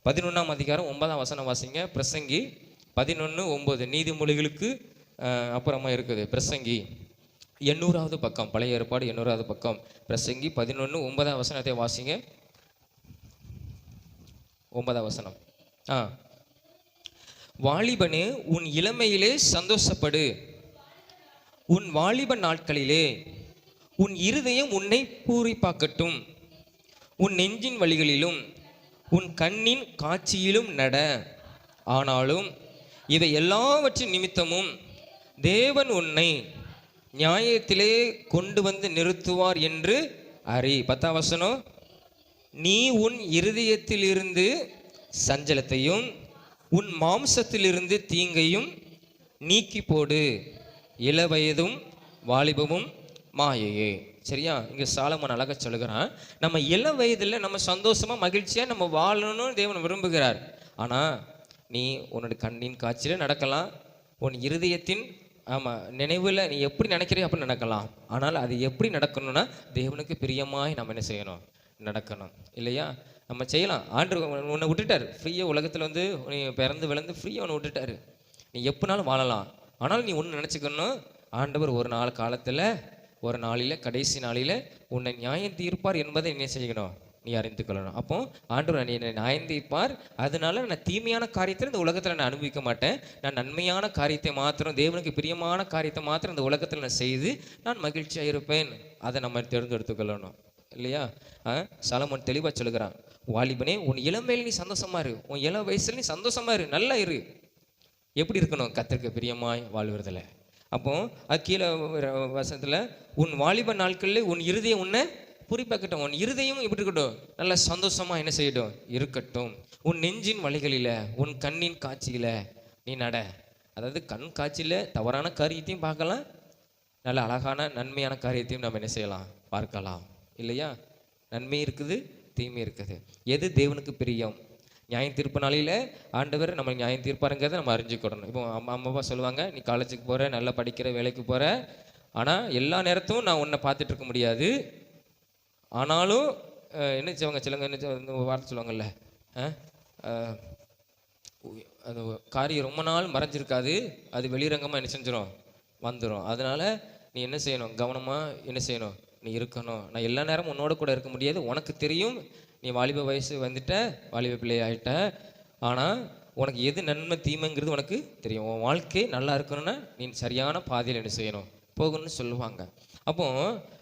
11ஆம் அதிகாரம் 9ஆம் வசனம் வாசிங்க. பிரசங்கி 11:9 நீதிமொழிகளுக்கு அப்புறமா இருக்குது. பிரசங்கி 800வது பக்கம், பழைய ஏற்பாடு 800வது பக்கம், பிரசங்கி 11:9 வசனத்தை வாசிங்க. 9 வசனம். வாலிபனே உன் இளமையிலே சந்தோஷப்படு, உன் வாலிப நாட்களிலே உன் இருதயம் உன்னை பூரிப்பாக்கட்டும், உன் நெஞ்சின் வழிகளிலும் உன் கண்ணின் காட்சியிலும் நட. ஆனாலும் இவை எல்லாவற்றின் நிமித்தமும் தேவன் உன்னை நியாயத்திலே கொண்டு வந்து நிறுத்துவார் என்று அறி. 10ஆம் வசனம், நீ உன் இருதயத்திலிருந்து சஞ்சலத்தையும் உன் மாம்சத்திலிருந்து தீங்கையும் நீக்கி போடு, இளவயதும் வாலிபமும் மாயையே. சரியா? இங்கே சாலமோன் அழகா சொல்லுகிறான், நம்ம இள வயதில் நம்ம சந்தோஷமாக மகிழ்ச்சியாக நம்ம வாழணும்னு தேவன் விரும்புகிறார். ஆனால் நீ உன்னோட கண்ணின் காட்சியில் நடக்கலாம், உன் இருதயத்தின் நினைவில் நீ எப்படி நினைக்கிறீ அப்படி நடக்கலாம். ஆனால் அது எப்படி நடக்கணும்னா தேவனுக்கு பிரியமாய் நம்ம என்ன செய்யணும், நடக்கணும். இல்லையா? நம்ம செய்யலாம். ஆண்டவர் உன்னை விட்டுட்டார் ஃப்ரீயாக, உலகத்தில் வந்து நீ பிறந்து விளந்து ஃப்ரீயாக உன்னை விட்டுட்டார், நீ எப்போனாலும் வாழலாம். ஆனால் நீ ஒன்று நினச்சிக்கணும், ஆண்டவர் ஒரு நாள் காலத்தில் ஒரு நாளில் கடைசி நாளில் உன்னை நியாயம் தீர்ப்பார் என்பதை என்ன செய்யணும், நீ அறிந்து கொள்ளணும். அப்போ ஆண்டவர் நீ என்னை நியாயம் தீர்ப்பார், அதனால நான் தீமையான காரியத்தை இந்த உலகத்தில் நான் அனுபவிக்க மாட்டேன், நான் நன்மையான காரியத்தை மாத்திரம், தேவனுக்கு பிரியமான காரியத்தை மாத்திரம் இந்த உலகத்தில் நான் செய்து நான் மகிழ்ச்சியாக இருப்பேன். அதை நம்ம தேர்ந்தெடுத்துக்கொள்ளணும். இல்லையா? சாலமோன் தெளிவாக சொல்லுகிறான், வாலிபனே உன் இளமையில் நீ சந்தோஷமா இரு, உன் இள வயசுல நீ சந்தோஷமா இரு, நல்லா இரு. எப்படி இருக்கணும், கர்த்தருக்கு பிரியமாய் வாழ்வதில்லை. அப்போ அது கீழே வசனத்தில், உன் வாலிப நாட்களில் உன் இருதயம் உன்னை பூரிப்பாக்கட்டும், உன் இருதயம் எப்படி இருக்கட்டும், நல்லா சந்தோஷமா என்ன செய்யட்டும், இருக்கட்டும். உன் நெஞ்சின் வழிகளில் உன் கண்ணின் காட்சியில் நீ நட. அதாவது கண் காட்சியில் தவறான காரியத்தையும் பார்க்கலாம், நல்ல அழகான நன்மையான காரியத்தையும் நம்ம என்ன செய்யலாம், பார்க்கலாம். இல்லையா? நன்மை இருக்குது, தீமை இருக்குது. எது தேவனுக்கு பிரியம்? நியாயம் தீர்ப்பு நாளில் ஆண்டவர் நம்ம நியாயம் தீர்ப்பாருங்கிறத நம்ம அறிஞ்சுக்கிடணும். இப்போ அம்மா அப்பா சொல்லுவாங்க, நீ காலேஜுக்கு போகிற, நல்லா படிக்கிற, வேலைக்கு போகிற, ஆனால் எல்லா நேரத்தும் நான் உன்னை பார்த்துட்டு இருக்க முடியாது. ஆனாலும் என்ன செய்வாங்க, சிலங்க என்ன வார்த்தை சொல்லுவாங்கல்ல, அந்த காரியம் ரொம்ப நாள் மறைஞ்சிருக்காது, அது வெளிரங்கமாக என்ன செஞ்சிடும், வந்துடும். அதனால் நீ என்ன செய்யணும், கவனமாக என்ன செய்யணும், நீ இருக்கணும். நான் எல்லா நேரமும் உன்னோட கூட இருக்க முடியாது, உனக்கு தெரியும், நீ வாலிப வயசு வந்துட்ட, வாலிப பிள்ளை ஆகிட்ட, ஆனால் உனக்கு எது நன்மை தீமைங்கிறது உனக்கு தெரியும். உன் வாழ்க்கை நல்லா இருக்கணும்னா நீ சரியான பாதையில் என்ன செய்யணும், போகணும்னு சொல்லுவாங்க. அப்போது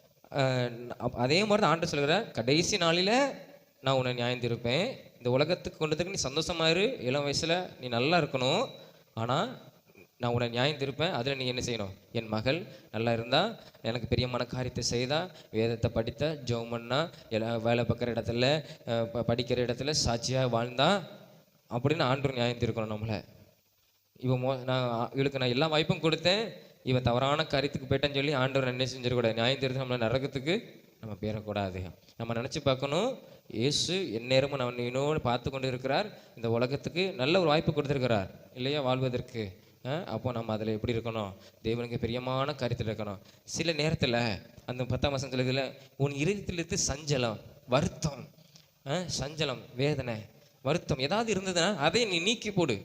அதே மாதிரி தான் ஆண்டு சொல்கிற, கடைசி நாளில் நான் உன்னை நியாயம் தீர்ப்பேன். இந்த உலகத்துக்கு கொண்டதுக்கு நீ சந்தோஷமா இரு, இளம் வயசில் நீ நல்லா இருக்கணும். ஆனால் நான் உன்னை நியாயம் தீர்ப்பேன். அதில் நீ என்ன செய்யணும்? என் மகள் நல்லா இருந்தால், எனக்கு பிரியமான காரியத்தை செய்தால், வேதத்தை படித்தா, ஜெபம் பண்ணா, வேலை பார்க்குற இடத்துல படிக்கிற இடத்துல சாட்சியாக வாழ்ந்தா அப்படின்னு ஆண்டவர் நியாயம் தீர்க்கணும் நம்மளை. நான் இவளுக்கு நான் எல்லா வாய்ப்பும் கொடுத்தேன், இவன் தவறான காரியத்துக்கு போயிட்டான்னு சொல்லி ஆண்டவர் என்ன செஞ்சிடக்கூடாது? நியாயம் தீர்த்து நம்மளை நரகத்துக்கு நம்ம பேரக்கூடாது. நம்ம நினச்சி பார்க்கணும், இயேசு எந்நேரமும் நம்ம இன்னொன்று பார்த்து கொண்டு இருக்கிறார். இந்த உலகத்துக்கு நல்ல ஒரு வாய்ப்பு கொடுத்துருக்கிறார் இல்லையா, வாழ்வதற்கு. அப்போ நம்ம அதில் எப்படி இருக்கணும்? தேவனுக்கு பிரியமான காரியத்தில் இருக்கணும். சில நேரத்தில் அந்த 10ஆம் வசனத்தில் உன் இருதயத்திலிருந்து சஞ்சலம், வருத்தம், சஞ்சலம், வேதனை, வருத்தம் ஏதாவது இருந்ததுன்னா அதை நீ நீக்கி போடு.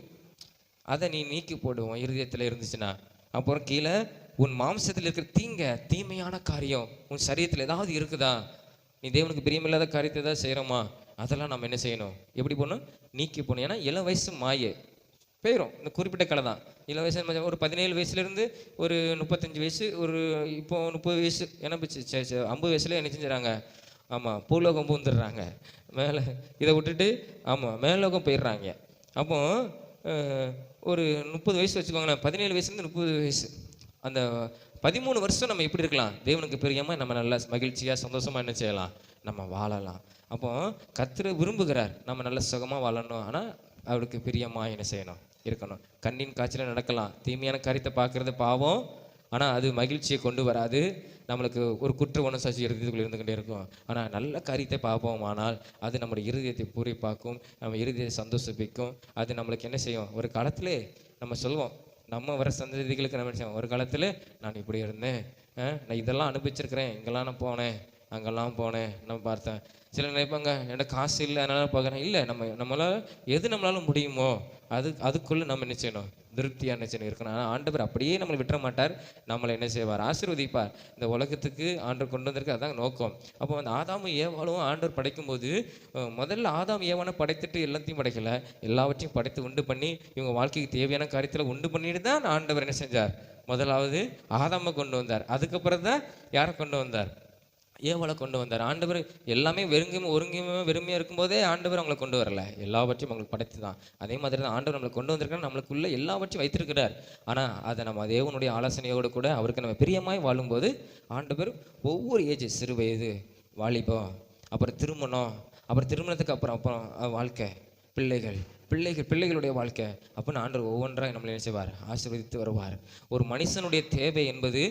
உன் இருதயத்தில் இருந்துச்சுன்னா. அப்புறம் கீழே உன் மாம்சத்தில் இருக்கிற தீமையான காரியம் உன் சரீரத்தில் ஏதாவது இருக்குதா? நீ தேவனுக்கு பிரியமில்லாத காரியத்தை தான் செய்கிறோமா? அதெல்லாம் நம்ம என்ன செய்யணும்? எப்படி போகணும்? நீக்கி போகணும். ஏன்னா இளம் வயசு மாயே போயிடும். இந்த குறிப்பிட்ட கலை தான். இளம் வயசு ஒரு 17 வயசுலேருந்து ஒரு 35 வயசு, ஒரு இப்போ 30 வயசு, ஏன்னா 50 வயசுல என்ன செஞ்சுறாங்க? ஆமாம், பூலோகம் பூந்துடுறாங்க மேலே. இதை விட்டுட்டு மேலோகம் போயிடுறாங்க. அப்போ ஒரு 30 வயசு வச்சுக்கோங்களேன், 17 வயசுலேருந்து 30 வயசு, அந்த 13 வருஷம் நம்ம எப்படி இருக்கலாம்? தேவனுக்கு பிரியமாக நம்ம நல்லா மகிழ்ச்சியாக சந்தோஷமாக என்ன செய்யலாம்? நம்ம வாழலாம். அப்போ கர்த்தர் விரும்புகிறார் நம்ம நல்ல சுகமாக வாழணும். ஆனால் அவருக்கு பிரியமாக என்ன செய்யணும்? இருக்கணும். கண்ணின் காய்ச்சல நடக்கலாம். தீமையான காரியத்தை பார்க்கறது பாவம், ஆனால் அது மகிழ்ச்சியை கொண்டு வராது. நம்மளுக்கு ஒரு குற்ற உணர்ச்சி இருதயத்துக்குள்ள இருந்துகிட்டே இருக்கும். ஆனால் நல்ல காரியத்தை பார்ப்போம், ஆனால் அது நம்முடைய இருதயத்தை பூரிப்பாக்கும், நம்ம இருதயத்தை சந்தோஷிப்பிக்கும். அது நம்மளுக்கு என்ன செய்யும்? ஒரு காலத்திலே நம்ம சொல்லுவோம், நம்ம வர சந்ததிகளுக்கு நம்ம என்ன செய்வோம்? ஒரு காலத்தில் நான் இப்படி இருந்தேன், நான் இதெல்லாம் அனுபவிச்சிருக்கிறேன், இங்கெல்லாம் நான் போனேன், அங்கெல்லாம் போனேன், நம்ம பார்த்தேன். சில நினைப்பாங்க, என்னோட காசு இல்லை அதனால பார்க்குறேன். இல்லை, நம்மளால் எது நம்மளால முடியுமோ அதுக்குள்ளே நம்ம என்ன செய்யணும்? திருப்தியாக என்ன செய்யணும்? இருக்கணும். ஆனால் ஆண்டவர் அப்படியே நம்மளை விட்டுற மாட்டார். நம்மளை என்ன செய்வார்? ஆசீர்வதிப்பார். இந்த உலகத்துக்கு ஆண்டவர் கொண்டு வந்திருக்கு, அதான் நோக்கம். அப்போ அந்த ஆதாமும் ஏவாளும் ஆண்டவர் படைக்கும்போது முதல்ல ஆதாம் ஏவானை படைத்துட்டு எல்லாத்தையும் படைக்கலை, எல்லாவற்றையும் படைத்து உண்டு பண்ணி இவங்க வாழ்க்கைக்கு தேவையான காரியத்தில் உண்டு பண்ணிட்டு தான் ஆண்டவர் என்ன செஞ்சார்? முதலாவது ஆதாமை கொண்டு வந்தார். அதுக்கப்புறம் தான் யாரை கொண்டு வந்தார்? ஏவாளை கொண்டு வந்தார். ஆண்டவர் எல்லாமே வெறுமையாக இருக்கும்போதே ஆண்டவர் அவங்களை கொண்டு வரல, எல்லாவற்றையும் அவங்களுக்கு படைத்து தான். அதே மாதிரி தான் ஆண்டவர் நம்மளை கொண்டு வந்திருக்காரு, நம்மளுக்குள்ள எல்லாவற்றையும் வைத்திருக்கிறார். ஆனால் அதை நம்ம தேவனுடைய ஆலோசனையோடு கூட அவருக்கு நம்ம பிரியமாய் வாழும்போது ஆண்டவர் ஒவ்வொரு ஏஜ், சிறு வயது, வாலிபம், அப்புறம் திருமணம், அப்புறம் திருமணத்துக்கு அப்புறம் வாழ்க்கை, பிள்ளைகளுடைய வாழ்க்கை அப்படின்னு ஆண்டவர் ஒவ்வொன்றாக நம்மளை நினைச்சுவார், ஆசீர்வதித்து வருவார். ஒரு மனுஷனுடைய தேவை என்பது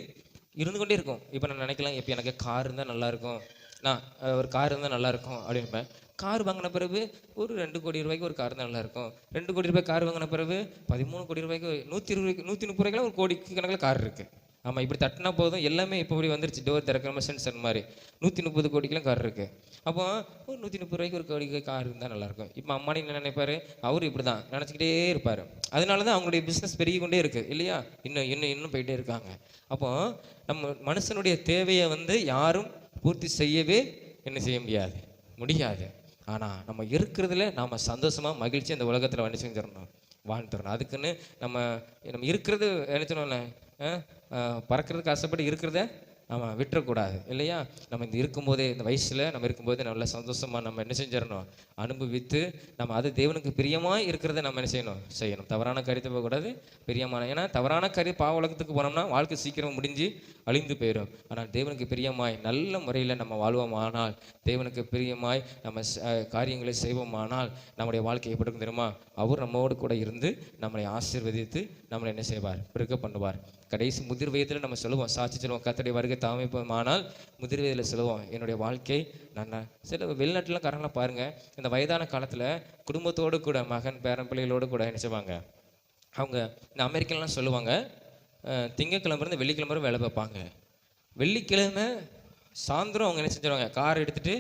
இருந்து கொண்டே இருக்கும். இப்போ நான் நினைக்கலாம், இப்போ எனக்கு கார் இருந்தால் நல்லாயிருக்கும், நான் ஒரு கார் இருந்தால் நல்லாயிருக்கும் அப்படின்பேன். கார் வாங்கின பிறகு ஒரு 2 கோடி ரூபாய்க்கு ஒரு கார் தான் நல்லாயிருக்கும். 2 கோடி ரூபாய் கார் வாங்கின பிறகு 13 கோடி ரூபாய்க்கு 130 ரூபாய்க்குலாம் ஒரு கோடி கணக்கில் கார் இருக்குது. ஆமாம், இப்படி தட்டினா போதும், எல்லாமே இப்போ இப்படி வந்துருச்சு, டோர் திறக்கிற சென்சர் மாதிரி 130 கோடிக்கெலாம் கார் இருக்குது. அப்போ ஒரு 130 ரூபாய்க்கு ஒரு கோடிக்கு கார் இருந்தால் நல்லாயிருக்கும். இப்போ அம்மானி என்ன நினைப்பார்? அவர் இப்படி தான் நினச்சிக்கிட்டே இருப்பார். அதனால தான் அவங்களுடைய பிஸ்னஸ் பெருகி கொண்டே இருக்குது இல்லையா? இன்னும் போயிட்டே இருக்காங்க. அப்போ நம்ம மனுஷனுடைய தேவையை யாரும் பூர்த்தி செய்யவே என்ன செய்ய முடியாது. ஆனால் நம்ம இருக்கிறதுல நாம் சந்தோஷமாக மகிழ்ச்சி அந்த உலகத்தில் வந்து செஞ்சிடணும், வாழ்ந்துடணும். அதுக்குன்னு நம்ம இருக்கிறது நினைச்சோம்ல, பறக்கிறதுக்கு ஆசைப்பட்டு இருக்கிறத நம்ம விட்டுறக்கூடாது இல்லையா? நம்ம இருக்கும்போதே, இந்த வயசில் நம்ம இருக்கும்போதே நல்ல சந்தோஷமாக நம்ம என்ன செஞ்சிடணும்? அனுபவித்து நம்ம அது தேவனுக்கு பிரியமாக இருக்கிறத நம்ம என்ன செய்யணும். தவறான காரியத்தை போகக்கூடாது, பிரியமான. ஏன்னா தவறான காரியம் பாவ உலகத்துக்கு போனோம்னா வாழ்க்கை சீக்கிரம் முடிஞ்சு அழிந்து போயிடும். ஆனால் தேவனுக்கு பிரியமாய் நல்ல முறையில் நம்ம வாழ்வோமானால், தேவனுக்கு பிரியமாய் நம்ம காரியங்களை செய்வோமானால் நம்முடைய வாழ்க்கை எப்படி இருக்கும் தெரியுமா? அவர் நம்மோடு கூட இருந்து நம்மளை ஆசீர்வதித்து நம்மளை என்ன செய்வார்? பெருக்க பண்ணுவார். கடைசி முதிர் வயதில் நம்ம சொல்லுவோம், சாட்சி சொல்லுவோம், கர்த்தருடைய வருகை தாமதிப்போமானால் முதிர் வயதில் சொல்லுவோம், என்னுடைய வாழ்க்கை நான் சில வெளிநாட்டுலாம் காரணம் பாருங்கள், இந்த வயதான காலத்தில் குடும்பத்தோடு கூட மகன் பேரன் பிள்ளைகளோடு கூட என்ன செய்வாங்க? அவங்க இந்த அமெரிக்கன்லாம் சொல்லுவாங்க, திங்கக்கிழமை இருந்து வெள்ளிக்கிழமை வரை வேலை பார்ப்பாங்க. வெள்ளிக்கிழமை சாயந்தரம் அவங்க என்ன செஞ்சுருவாங்க? கார் எடுத்துகிட்டு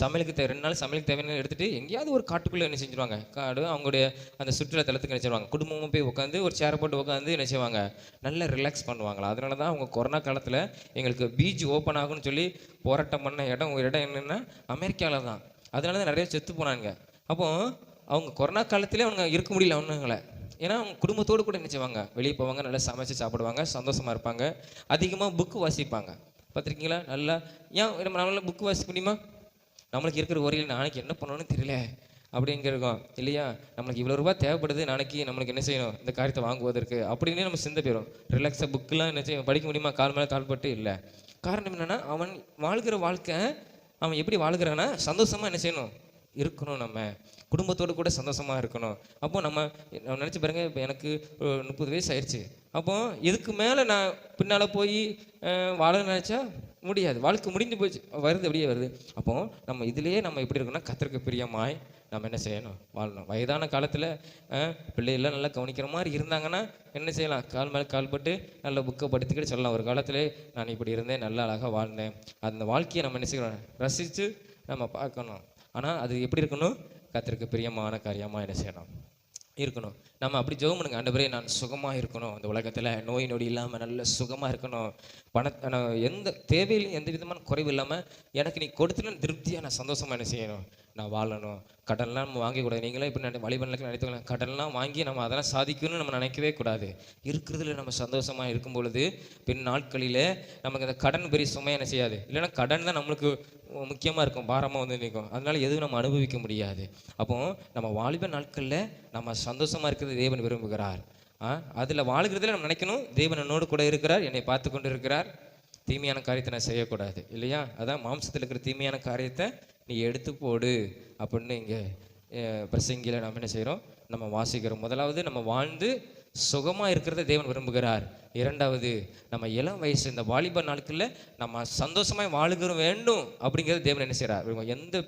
சமையலுக்கு 2 நாள் சமையலுக்கு தேவையான எடுத்துகிட்டு எங்கேயாவது ஒரு காட்டுக்குள்ளே என்ன செஞ்சுருவாங்க? காடு அவங்களுடைய அந்த சுற்றுலா தலத்துக்கு என்ன செய்வாங்க? குடும்பமாக போய் உட்காந்து ஒரு சேரை போட்டு உட்காந்து என்ன செய்வாங்க? நல்லா ரிலாக்ஸ் பண்ணுவாங்களா. அதனால தான் அவங்க கொரோனா காலத்தில் எங்களுக்கு பீச் ஓப்பன் ஆகும்னு சொல்லி போராட்டம் பண்ண ஒரு இடம் என்னென்னா அமெரிக்காவில் தான். அதனால தான் நிறைய செத்து போனாங்க. அப்போது அவங்க கொரோனா காலத்திலே அவங்க இருக்க முடியல அவனுங்களை. ஏன்னா அவங்க குடும்பத்தோடு கூட என்ன செய்வாங்க? வெளியே போவாங்க, நல்லா சமைச்சு சாப்பிடுவாங்க, சந்தோஷமாக இருப்பாங்க, அதிகமாக புக்கு வாசிப்பாங்க. பார்த்துருக்கீங்களா? நல்லா ஏன் நம்மளால புக்கு வாசிக்க முடியுமா? நம்மளுக்கு இருக்கிற ஒரே நாளைக்கு என்ன பண்ணணும்னு தெரியல அப்படிங்க இருக்கோம் இல்லையா? நம்மளுக்கு இவ்வளோ ரூபா தேவைப்படுது, நாளைக்கு நம்மளுக்கு என்ன செய்யணும் இந்த காரியத்தை வாங்குவதற்கு அப்படின்னு நம்ம சிந்தை போயிடும். ரிலாக்ஸாக புக்கெலாம் என்ன செய்யும் படிக்க முடியுமா? கால் மேலே கால் பட்டு இல்லை. காரணம் என்னென்னா அவன் வாழ்கிற வாழ்க்கை அவன் எப்படி வாழ்கிறான்னா சந்தோஷமாக என்ன செய்யணும் இருக்கணும். நம்ம குடும்பத்தோடு கூட சந்தோஷமாக இருக்கணும். அப்போ நம்ம நினச்சி பாருங்கள், இப்போ எனக்கு 30 வயசு ஆயிடுச்சு. அப்போ இதுக்கு மேலே நான் பின்னால் போய் வாழ நினச்சா முடியாது. வாழ்க்கை முடிஞ்சு போச்சு, வருது அப்படியே வருது. அப்போ நம்ம இதிலேயே நம்ம எப்படி இருக்கணும்னா கர்த்தருக்கு பிரியமாய் நம்ம என்ன செய்யணும்? வாழணும். வயதான காலத்தில் பிள்ளைகள்லாம் நல்லா கவனிக்கிற மாதிரி இருந்தாங்கன்னா என்ன செய்யலாம்? கால் மேலே கால் பட்டு நல்ல புக்கை படித்துக்கிட்டு சொல்லலாம், ஒரு காலத்தில் நான் இப்படி இருந்தேன், நல்லா அழகாக வாழ்ந்தேன். அந்த வாழ்க்கையை நம்ம என்ன செய்யணும்? ரசித்து நம்ம பார்க்கணும். ஆனால் அது எப்படி இருக்கணும்? கர்த்தருக்கு பிரியமான காரியமாக என்ன செய்யணும்? இருக்கணும். நம்ம அப்படி ஜெபம் பண்ணுங்க, ஆண்டவரே நான் சுகமாக இருக்கணும், அந்த உலகத்தில் நோய் நொடி இல்லாமல் நல்ல சுகமாக இருக்கணும், எந்த தேவையிலும் எந்த விதமான குறைவு இல்லாமல் எனக்கு நீ கொடுத்துன்னு திருப்தியாக நான் சந்தோஷமாக என்ன செய்யணும்? நான் வாழணும். கடன்லாம் நம்ம வாங்கக்கூடாது. நீங்களே இப்படி வழிபண்ணலுக்கு நினைத்துக்கலாம், கடன்லாம் வாங்கி நம்ம அதெல்லாம் சாதிக்கணும்னு நம்ம நினைக்கவே கூடாது. இருக்கிறதுல நம்ம சந்தோஷமாக இருக்கும் பொழுது பின் நாட்களில் நமக்கு அந்த கடன் பெரிய சுமையாக என்ன செய்யாது. இல்லைன்னா கடன் தான் நம்மளுக்கு முக்கியமாக இருக்கும், பாரமாக வந்து நிற்கும். அதனால எதுவும் நம்ம அனுபவிக்க முடியாது. அப்போ நம்ம வாலிப நாட்களில் நம்ம சந்தோஷமாக இருக்கிறது தேவன் விரும்புகிறார். அதில் வாழ்கிறதுல நம்ம நினைக்கணும், தேவன் என்னோடு கூட இருக்கிறார், என்னை பார்த்து கொண்டு இருக்கிறார், தீமையான காரியத்தை நான் செய்யக்கூடாது இல்லையா? அதான் மாம்சத்தில் இருக்கிற தீமையான காரியத்தை நீ எடுத்து போடு அப்படின்னு இங்கே பிரசங்கியில் நம்ம என்ன செய்கிறோம்? நம்ம வாசிக்கிறோம். முதலாவது நம்ம வாழ்ந்து சுகமாக இருக்கிறத தேவன் விரும்புகிறார். இரண்டாவது நம்ம இளம் வயசு இந்த வாலிப நாட்களில் நம்ம சந்தோஷமாக வாழுகிற வேண்டும் அப்படிங்கிறது தேவன் என்ன செய்கிறார்? எந்த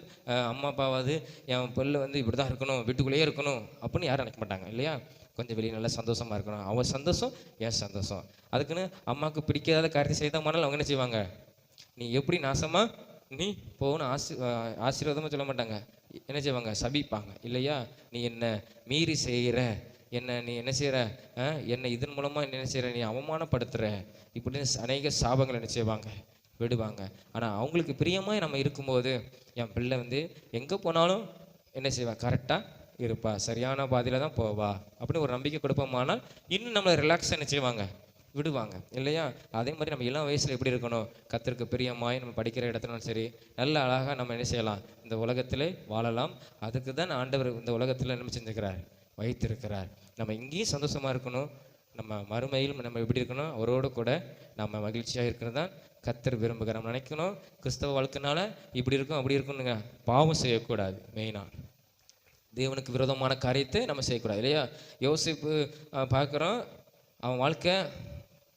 அம்மா அப்பாவது என் பிள்ளை வந்து இப்படி தான் இருக்கணும், வீட்டுக்குள்ளேயே இருக்கணும் அப்படின்னு யாரும் நினைக்க மாட்டாங்க இல்லையா? கொஞ்சம் வெளியே நல்லா சந்தோஷமாக இருக்கணும், அவன் சந்தோஷம் என் சந்தோஷம். அதுக்குன்னு அம்மாவுக்கு பிடிக்காத காரியத்தை செய்தால் அவங்க என்ன செய்வாங்க? நீ எப்படி நாசமாக நீ போகணும் ஆசீர்வாதமாக சொல்ல மாட்டாங்க, என்ன செய்வாங்க? சபிப்பாங்க இல்லையா? நீ என்ன மீறி செய்கிற, என்ன நீ என்ன செய்கிற, என்னை இதன் மூலமாக என்ன செய்கிற, நீ அவமானப்படுத்துகிற, இப்படின்னு அநேக சாபங்கள் என்ன செய்வாங்க? விடுவாங்க. ஆனால் அவங்களுக்கு பிரியமாக நம்ம இருக்கும்போது என் பிள்ளை வந்து எங்கே போனாலும் என்ன செய்வா? கரெக்டாக இருப்பா, சரியான பாதையில் தான் போவா அப்படின்னு ஒரு நம்பிக்கை கொடுப்போமானால் இன்னும் நம்மளை ரிலாக்ஸ் என்ன செய்வாங்க? விடுவாங்க இல்லையா? அதே மாதிரி நம்ம இளம் வயசில் எப்படி இருக்கணும்? கர்த்தருக்கு பிரியமாய் நம்ம படிக்கிற இடத்துலயும் சரி நல்ல அழகாக நம்ம என்ன செய்யலாம்? இந்த உலகத்திலே வாழலாம். அதுக்கு தான் ஆண்டவர் இந்த உலகத்தில் என்ன செஞ்சுக்கிறார்? வைத்திருக்கிறார். நம்ம இங்கேயும் சந்தோஷமாக இருக்கணும், நம்ம மறுமையிலும் நம்ம எப்படி இருக்கணும்? அவரோடு கூட நம்ம மகிழ்ச்சியாக இருக்கிறது தான் கர்த்தர் விரும்புகிறார். நம்ம நினைக்கணும் கிறிஸ்தவ வாழ்க்கைனால இப்படி இருக்கும் அப்படி இருக்கும்னுங்க. பாவம் செய்யக்கூடாது. மெயினாக தேவனுக்கு விரோதமான காரியத்தை நம்ம செய்யக்கூடாது இல்லையா? யோசிப்பு பார்க்குறோம், அவன் வாழ்க்கை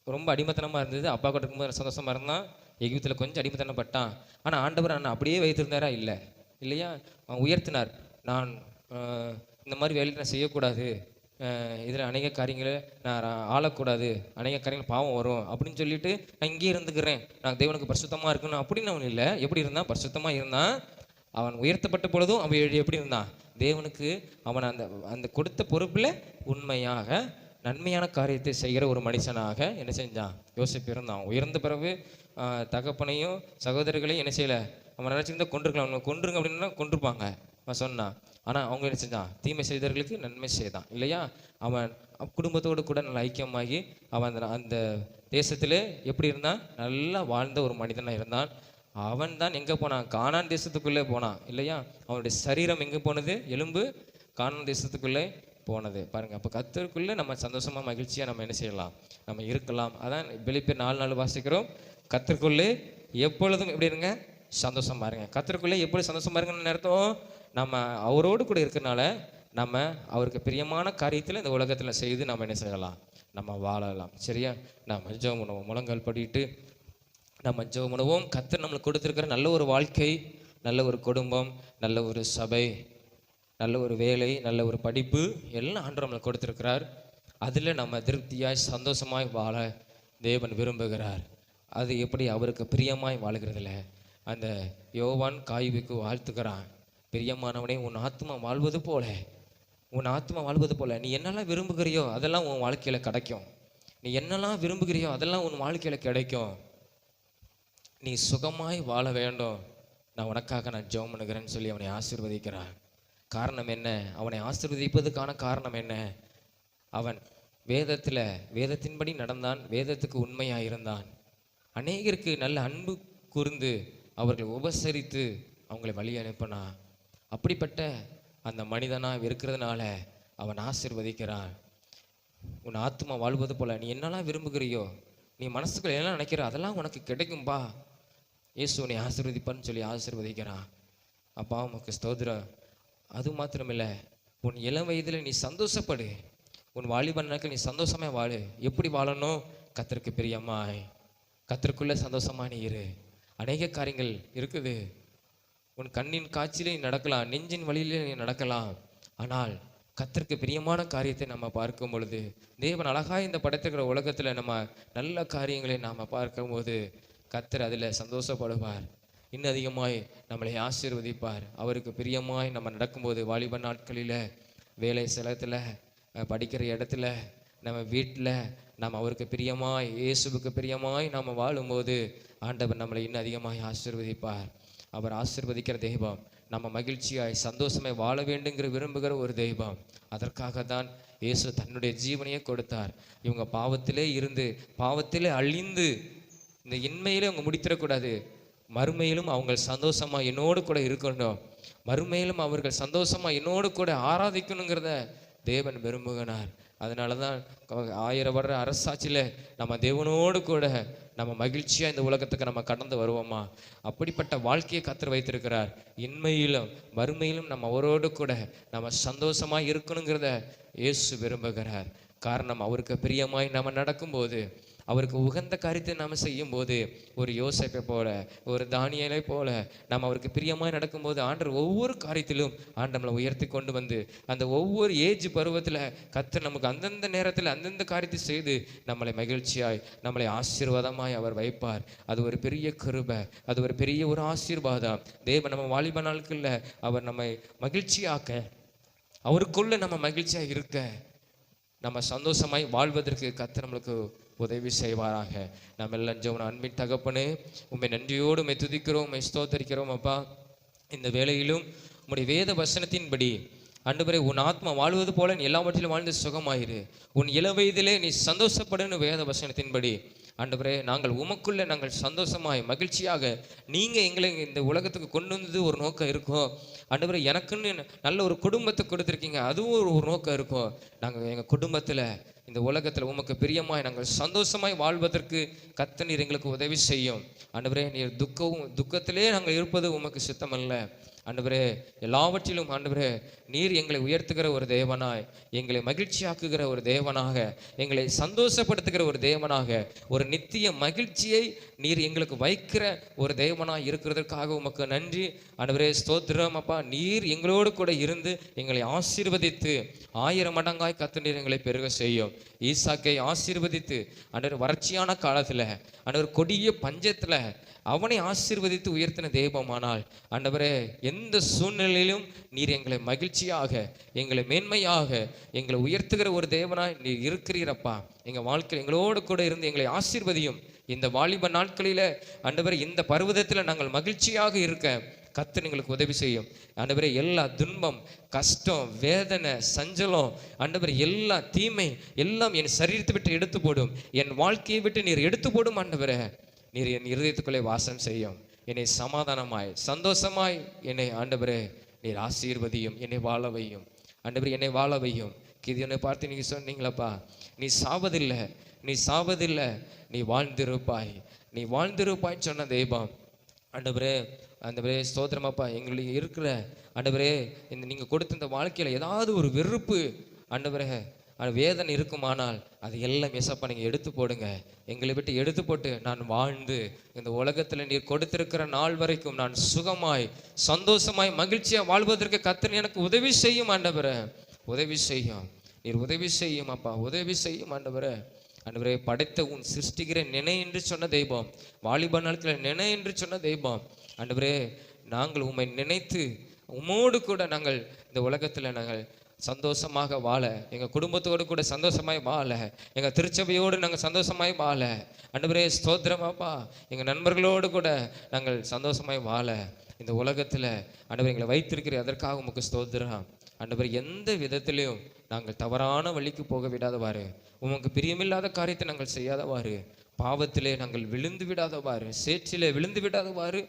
ரொம்ப அடிமத்தனமாக இருந்தது. அப்பா கூட இருக்கும்போது சந்தோஷமாக இருந்தான், எகிப்தில் கொஞ்சம் அடிமத்தனப்பட்டான். ஆனால் ஆண்டவர் நான் அப்படியே வைத்திருந்தாரா? இல்லை இல்லையா? அவன் உயர்த்தினார். நான் இந்த மாதிரி வேலையை நான் செய்யக்கூடாது, இதில் அநேக காரியங்களை நான் ஆளக்கூடாது, அநேக காரியங்கள் பாவம் வரும் அப்படின்னு சொல்லிட்டு நான் இங்கேயே இருந்துக்கிறேன், நான் தேவனுக்கு பரிசுத்தமாக இருக்கணும் அப்படின்னு அவன் இல்லை. எப்படி இருந்தான்? பரிசுத்தமாக இருந்தான். அவன் உயர்த்தப்பட்ட பொழுதும் அவன் எப்படி இருந்தான்? தேவனுக்கு அவன் அந்த அந்த கொடுத்த பொறுப்பில் உண்மையாக நன்மையான காரியத்தை செய்கிற ஒரு மனுஷனாக என்ன செஞ்சான்? யோசிப்பு இருந்தான். உயர்ந்த பிறகு தகப்பனையும் சகோதரர்களையும் என்ன செய்யலை? அவன் நினச்சிருந்தா கொண்டிருக்கலாம், அவனை கொண்டுருங்க அப்படின்னா கொண்டிருப்பாங்க அவன் சொன்னான். ஆனால் அவங்க என்ன செஞ்சான்? தீமை செய்தவர்களுக்கு நன்மை செய்தான் இல்லையா? அவன் குடும்பத்தோடு கூட நல்ல ஐக்கியமாகி அவன் அந்த தேசத்திலே எப்படி இருந்தான்? நல்லா வாழ்ந்த ஒரு மனிதனாக இருந்தான். அவன் தான் எங்கே போனான்? கானான் தேசத்துக்குள்ளே போனான் இல்லையா? அவனுடைய சரீரம் எங்கே போனது? எலும்பு கானான் தேசத்துக்குள்ளே போனது. பாருங்கள், அப்போ கர்த்தருக்குள்ளே நம்ம சந்தோஷமாக மகிழ்ச்சியாக நம்ம என்ன செய்யலாம்? நம்ம இருக்கலாம். அதான் பிலிப்பியர் 4:4 வாசிக்கிறோம், கர்த்தருக்குள்ளே எப்பொழுதும் எப்படி இருங்க? சந்தோஷமா இருங்க. கர்த்தருக்குள்ளே எப்பொழுது சந்தோஷமா இருங்கன்னு அர்த்தம், நம்ம அவரோடு கூட இருக்கிறனால நம்ம அவருக்கு பிரியமான காரியத்தில் இந்த உலகத்தில் செய்து நம்ம என்ன செய்யலாம்? நம்ம வாழலாம். சரியா? நம்ம ஜெபம் பண்ணுவோம், முழங்கால் படிட்டு நம்ம ஜெபம் பண்ணுவோம். கர்த்தர் நம்மளுக்கு கொடுத்துருக்கிற நல்ல ஒரு வாழ்க்கை, நல்ல ஒரு குடும்பம், நல்ல ஒரு சபை, நல்ல ஒரு வேலை, நல்ல ஒரு படிப்பு எல்லாம் ஆண்டவர் நம்மளுக்கு கொடுத்துருக்கிறார். அதில் நம்ம திருப்தியாய் சந்தோஷமாய் வாழ தேவன் விரும்புகிறார். அது எப்படி? அவருக்கு பிரியமாய் வாழுகிறதில்ல. அந்த யோவான் காய்வுக்கு வாழ்த்துக்கிறான், பிரியமானவனே உன் ஆத்மா வாழ்வது போல, உன் ஆத்மா வாழ்வது போல நீ என்னெல்லாம் விரும்புகிறியோ அதெல்லாம் உன் வாழ்க்கையில் கிடைக்கும். நீ என்னெல்லாம் விரும்புகிறியோ அதெல்லாம் உன் வாழ்க்கையில் கிடைக்கும். நீ சுகமாய் வாழ வேண்டும், நான் உனக்காக நான் ஜெபம் பண்ணுகிறேன்னு சொல்லி அவனை ஆசீர்வதிக்கிறான். காரணம் என்ன? அவனை ஆசீர்வதிப்பதுக்கான காரணம் என்ன? அவன் வேதத்தின்படி நடந்தான், வேதத்துக்கு உண்மையாக இருந்தான். அநேகருக்கு நல்ல அன்பு கூர்ந்து அவர்களை உபசரித்து அவங்களை வழி அனுப்பினா. அப்படிப்பட்ட அந்த மனிதனாக இருக்கிறதுனால அவன் ஆசீர்வதிக்கிறான். உன் ஆத்மா வாழ்வது போல நீ என்னெல்லாம் விரும்புகிறியோ, நீ மனசுக்குள்ள என்ன நினைக்கிற அதெல்லாம் உனக்கு கிடைக்கும்பா, இயேசு உன்னை ஆசீர்வதிப்பான்னு சொல்லி ஆசீர்வதிக்கிறான். அப்பா உமக்கு ஸ்தோத்திரம். அது மாத்திரமில்லை, உன் இளம் வயதில் நீ சந்தோஷப்படு. உன் வாலிப நாட்கள் நீ சந்தோஷமா வாழு. எப்படி வாழணும்? கர்த்தருக்கு பிரியமாய், கர்த்தருக்குள்ள சந்தோஷமா நீ இரு. அநேக காரியங்கள் இருக்குது. உன் கண்ணின் காட்சியிலே நீ நடக்கலாம், நெஞ்சின் வழியிலே நீ நடக்கலாம். ஆனால் கர்த்தருக்கு பிரியமான காரியத்தை நம்ம பார்க்கும் பொழுது, தேவன் அழகாக இந்த படைத்திருக்கிற உலகத்தில் நம்ம நல்ல காரியங்களை நாம் பார்க்கும்போது கர்த்தர் அதில் சந்தோஷப்படுவார். இன்னும் அதிகமாய் நம்மளை ஆசீர்வதிப்பார். அவருக்கு பிரியமாய் நம்ம நடக்கும்போது, வாலிப நாட்களில், வேலை ஸ்தலத்தில், படிக்கிற இடத்துல, நம்ம வீட்டில் நாம் அவருக்கு பிரியமாய், இயேசுவுக்கு பிரியமாய் நாம் வாழும்போது ஆண்டவர் நம்மளை இன்னும் அதிகமாய் ஆசீர்வதிப்பார். அவர் ஆசீர்வதிக்கிற தெய்வம், நம்ம மகிழ்ச்சியாய் சந்தோஷமாய் வாழ வேண்டுங்கிற விரும்புகிற ஒரு தெய்வம். அதற்காக தான் இயேசு தன்னுடைய ஜீவனையே கொடுத்தார். இவங்க பாவத்திலே இருந்து, பாவத்திலே அழிந்து, இந்த இன்மையிலே அவங்க முடித்திடக்கூடாது. மறுமையிலும் அவங்க சந்தோஷமா என்னோடு கூட இருக்கணும். மறுமையிலும் அவர்கள் சந்தோஷமா என்னோடு கூட ஆராதிக்கணுங்கிறத தேவன் விரும்புகிறார். அதனால தான் 1000 வருட அரசாட்சியில் நம்ம தேவனோடு கூட நம்ம மகிழ்ச்சியாக இந்த உலகத்துக்கு நம்ம கடந்து வருவோமா? அப்படிப்பட்ட வாழ்க்கையை கர்த்தர் வைத்திருக்கிறார். இன்மையிலும் மறுமையிலும் நம்ம அவரோடு கூட நம்ம சந்தோஷமாக இருக்கணுங்கிறத இயேசு விரும்புகிறார். காரணம், அவருக்கு பிரியமாய் நம்ம நடக்கும்போது, அவருக்கு உகந்த காரியத்தை நாம் செய்யும்போது, ஒரு யோசேப்பை போல, ஒரு தானியேலை போல நம்ம அவருக்கு பிரியமாய் நடக்கும்போது, ஆண்டவர் ஒவ்வொரு காரியத்திலும் நம்மளை உயர்த்தி கொண்டு வந்து, அந்த ஒவ்வொரு ஏஜ் பருவத்தில் கர்த்தர் நமக்கு அந்தந்த நேரத்தில் அந்தந்த காரியத்தை செய்து நம்மளை மகிழ்ச்சியாய், நம்மளை ஆசீர்வாதமாய் அவர் வைப்பார். அது ஒரு பெரிய கிருபை, அது ஒரு பெரிய ஒரு ஆசீர்வாதம். தேவன் நம்ம வாலிப நாட்களில் அவர் நம்மை மகிழ்ச்சியாக்க, அவருக்குள்ள நம்ம மகிழ்ச்சியாக இருக்க, நம்ம சந்தோஷமாய் வாழ்வதற்கு கர்த்தர் நம்மளுக்கு உதவி செய்வாராக. நம்ம எல்லாம் ஜெபம். அன்பின் தகப்பனே, உம்மை நன்றியோடு உம்மை துதிக்கிறோம், உம்மை ஸ்தோத்தரிக்கிறோம். அப்பா, இந்த வேளையிலும் உம்முடைய வேத வசனத்தின்படி ஆண்டவரே, உன் ஆத்மா வாழ்வது போல நீ எல்லாவற்றிலும் வாழ்ந்து சுகமாயிரு. உன் இளவயதிலே நீ சந்தோஷப்படுன்னு வேத வசனத்தின்படி ஆண்டவரே, நாங்கள் உமக்குள்ளே நாங்கள் சந்தோஷமாய் மகிழ்ச்சியாக நீங்கள் எங்களை இந்த உலகத்துக்கு கொண்டு வந்தது ஒரு நோக்கம் இருக்கும். ஆண்டவரே, எனக்குன்னு நல்ல ஒரு குடும்பத்தை கொடுத்துருக்கீங்க, அதுவும் ஒரு நோக்கம் இருக்கும். நாங்கள் எங்கள் குடும்பத்தில் இந்த உலகத்தில் உமக்கு பிரியமாய் நாங்கள் சந்தோஷமாய் வாழ்வதற்கு கர்த்தர் நீர் எங்களுக்கு உதவி செய்யும். ஆண்டவரே, நீர் துக்கத்திலே நாங்கள் இருப்பது உமக்கு சித்தமல்ல. ஆண்டவரே, எல்லாவற்றிலும் ஆண்டவரே, நீர் எங்களை உயர்த்துகிற ஒரு தேவனாய், எங்களை மகிழ்ச்சியாக்குகிற ஒரு தேவனாக, எங்களை சந்தோஷப்படுத்துகிற ஒரு தேவனாக, ஒரு நித்திய மகிழ்ச்சியை நீர் எங்களுக்கு வைக்கிற ஒரு தேவனாய் இருக்கிறதற்காக உமக்கு நன்றி. ஆண்டவரே, ஸ்தோத்திரம். அப்பா, நீர் எங்களோடு கூட இருந்து எங்களை ஆசீர்வதித்து 1000 மடங்காய் கர்த்தர் நீர் எங்களை பெருக செய்யும். ஈசாக்கை ஆசீர்வதித்து ஆண்டவர் வறட்சியான காலத்தில், ஆண்டவர் கொடிய பஞ்சத்தில் அவனை ஆசீர்வதித்து உயர்த்தின தெய்வமானால், ஆண்டவரே, எந்த சூழ்நிலையிலும் நீர் எங்களை மகிழ்ச்சியாக, எங்களை மேன்மையாக, எங்களை உயர்த்துகிற ஒரு தேவனாய் நீர் இருக்கிறீரப்பா. எங்கள் வாழ்க்கையில் எங்களோடு கூட இருந்து எங்களை ஆசீர்வதியும். இந்த வாலிப நாட்களில் ஆண்டவரே, இந்த பருவதத்தில் நாங்கள் மகிழ்ச்சியாக இருக்க கர்த்தர் எங்களுக்கு உதவி செய்யும். ஆண்டவரே, எல்லா துன்பம், கஷ்டம், வேதனை, சஞ்சலம், ஆண்டவரே, எல்லா தீமை எல்லாம் என் சரீரத்தை விட்டு எடுத்து போடும், என் வாழ்க்கையை விட்டு நீர் எடுத்து போடும். ஆண்டவரே, நீர் என் இருதயத்துக்குள்ளே வாசம் செய்யும். என்னை சமாதானமாய் சந்தோஷமாய் என்னை ஆண்டவரே நீர் ஆசீர்வதியும். என்னை வாழ வையும். ஆண்டவரே, என்னை வாழ வையும். கிதியோனை பார்த்து நீங்கள் சொன்னீங்களப்பா, நீ சாவதில்லை, நீ சாவதில்லை, நீ வாழ்ந்திருப்பாய், நீ வாழ்ந்திருப்பாய்ன்னு சொன்ன தெய்வம். ஆண்டவரே, ஆண்டவரே, ஸ்தோத்திரமாப்பா. எங்களுக்கு இருக்கிற ஆண்டவரே, இந்த நீங்கள் கொடுத்த இந்த வாழ்க்கையில் ஏதாவது ஒரு வெறுப்பு, ஆண்டவரே, வேதனை இருக்குமானால் அது எல்லாம் ஏசப்பா நீங்கள் எடுத்து போடுங்க. எங்களை விட்டு எடுத்து போட்டு நான் வாழ்ந்து இந்த உலகத்தில் நீர் கொடுத்திருக்கிற நாள் வரைக்கும் நான் சுகமாய் சந்தோஷமாய் மகிழ்ச்சியாக வாழ்வதற்கு கர்த்தர் எனக்கு உதவி செய்யும். ஆண்டவரே, உதவி செய்யும். நீர் உதவி செய்யும் அப்பா, உதவி செய்யும். ஆண்டவரே, ஆண்டவரே, படைத்த உன் சிருஷ்டிக்கிற நினை என்று சொன்ன தெய்வம், வாலிப நாட்களில் நினை என்று சொன்ன தெய்வம். ஆண்டவரே, நாங்கள் உம்மை நினைத்து உம்மோடு கூட நாங்கள் இந்த உலகத்தில் நாங்கள் சந்தோஷமாக வாழ, எங்கள் குடும்பத்தோடு கூட சந்தோஷமாய் வாழ, எங்கள் திருச்சபையோடு நாங்கள் சந்தோஷமாய் வாழ, ஆண்டவரே, ஸ்தோத்திரமாப்பா, எங்கள் நண்பர்களோடு கூட நாங்கள் சந்தோஷமாய் வாழ இந்த உலகத்தில் ஆண்டவர் எங்களை வைத்திருக்கிற அதற்காக உமக்கு ஸ்தோத்திரம். ஆண்டவர், எந்த விதத்திலையும் நாங்கள் தவறான வழிக்கு போக விடாதவாறு, உமக்கு பிரியமில்லாத காரியத்தை நாங்கள் செய்யாதவாறு பாவத்திலே நாங்கள் விழுந்து விடாதவாறு, சேற்றிலே விழுந்து விடாதவாறு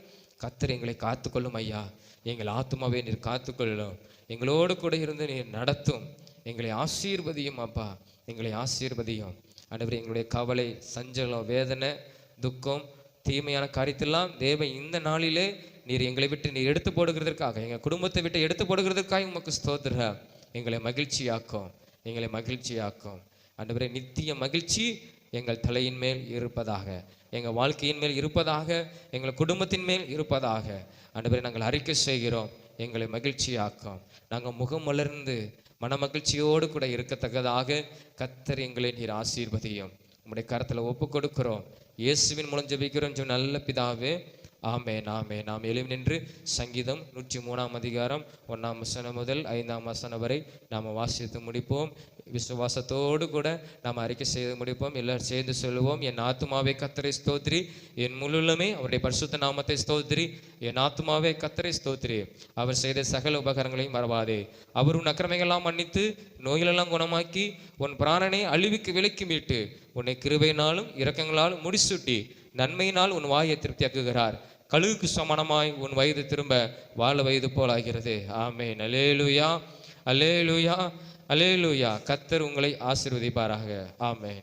கர்த்தர் எங்களை காத்துக்கொள்ளும் ஐயா. எங்கள் ஆத்துமாவை நீர் காத்துக்கொள்ளும், எங்களோடு கூட இருந்து நீர் நடத்தும், எங்களை ஆசீர்வதியும் அப்பா, எங்களை ஆசீர்வதியும் ஆண்டவரே. எங்களுடைய கவலை, சஞ்சலம், வேதனை, துக்கம், தீமையான காரியத்தெல்லாம் தேவன் இந்த நாளிலே நீர் எங்களை விட்டு நீர் எடுத்து போடுகிறதற்காக, எங்கள் குடும்பத்தை விட்டு எடுத்து போடுகிறதற்காக உமக்கு ஸ்தோத்திரம். எங்களை மகிழ்ச்சியாக்கும், எங்களை மகிழ்ச்சியாக்கும் ஆண்டவரே. நித்திய மகிழ்ச்சி எங்கள் தலையின் மேல் இருப்பதாக, எங்கள் வாழ்க்கையின் மேல் இருப்பதாக, எங்கள் குடும்பத்தின் மேல் இருப்பதாக ஆண்டவரே நாங்கள் அறிக்கை செய்கிறோம். எங்களை மகிழ்ச்சியாக்கும். நாங்கள் முகம் மலர்ந்து மன மகிழ்ச்சியோடு கூட இருக்கத்தக்கதாக கர்த்தர் எங்களை நீர் ஆசீர்வதியும். உம்முடைய கரத்தில் ஒப்பு கொடுக்கிறோம். இயேசுவின் மூலம் ஜெபிக்கிறோம் நல்ல பிதாவே, ஆமென், ஆமென். நாம் எழும்பி நின்று சங்கீதம் 103 1 வசனம் முதல் 5 வசனம் வரை நாம் வாசித்து முடிப்போம். விசுவாசத்தோடு கூட நாம் அறிக்கை செய்து முடிப்போம். எல்லாரும் சேர்ந்து சொல்லுவோம். என் ஆத்துமாவே கர்த்தரை ஸ்தோத்திரி, என் முழுமே அவருடைய பரிசுத்த நாமத்தை ஸ்தோத்திரி. என் ஆத்துமாவே கர்த்தரை ஸ்தோத்திரி, அவர் செய்த சகல உபகாரங்களையும் மறவாதே. அவர் உன் அக்கிரமைகளெல்லாம் மன்னித்து நோய்களெல்லாம் குணமாக்கி உன் பிராணனை அழிவுக்கு விலக்கி மீட்டு உன்னை கிருபையினாலும் இரக்கங்களாலும் முடிசூட்டி நன்மையினால் உன் வாயை திருப்தியாக்குகிறார். கழுகுக்கு சமானமாய் உன் வயது திரும்ப வாழ வயது போல் ஆகிறது. ஆமென். அல்லேலூயா, அல்லேலூயா, அல்லேலூயா. கர்த்தர் உங்களை ஆசீர்வதிப்பாராக. ஆமென்.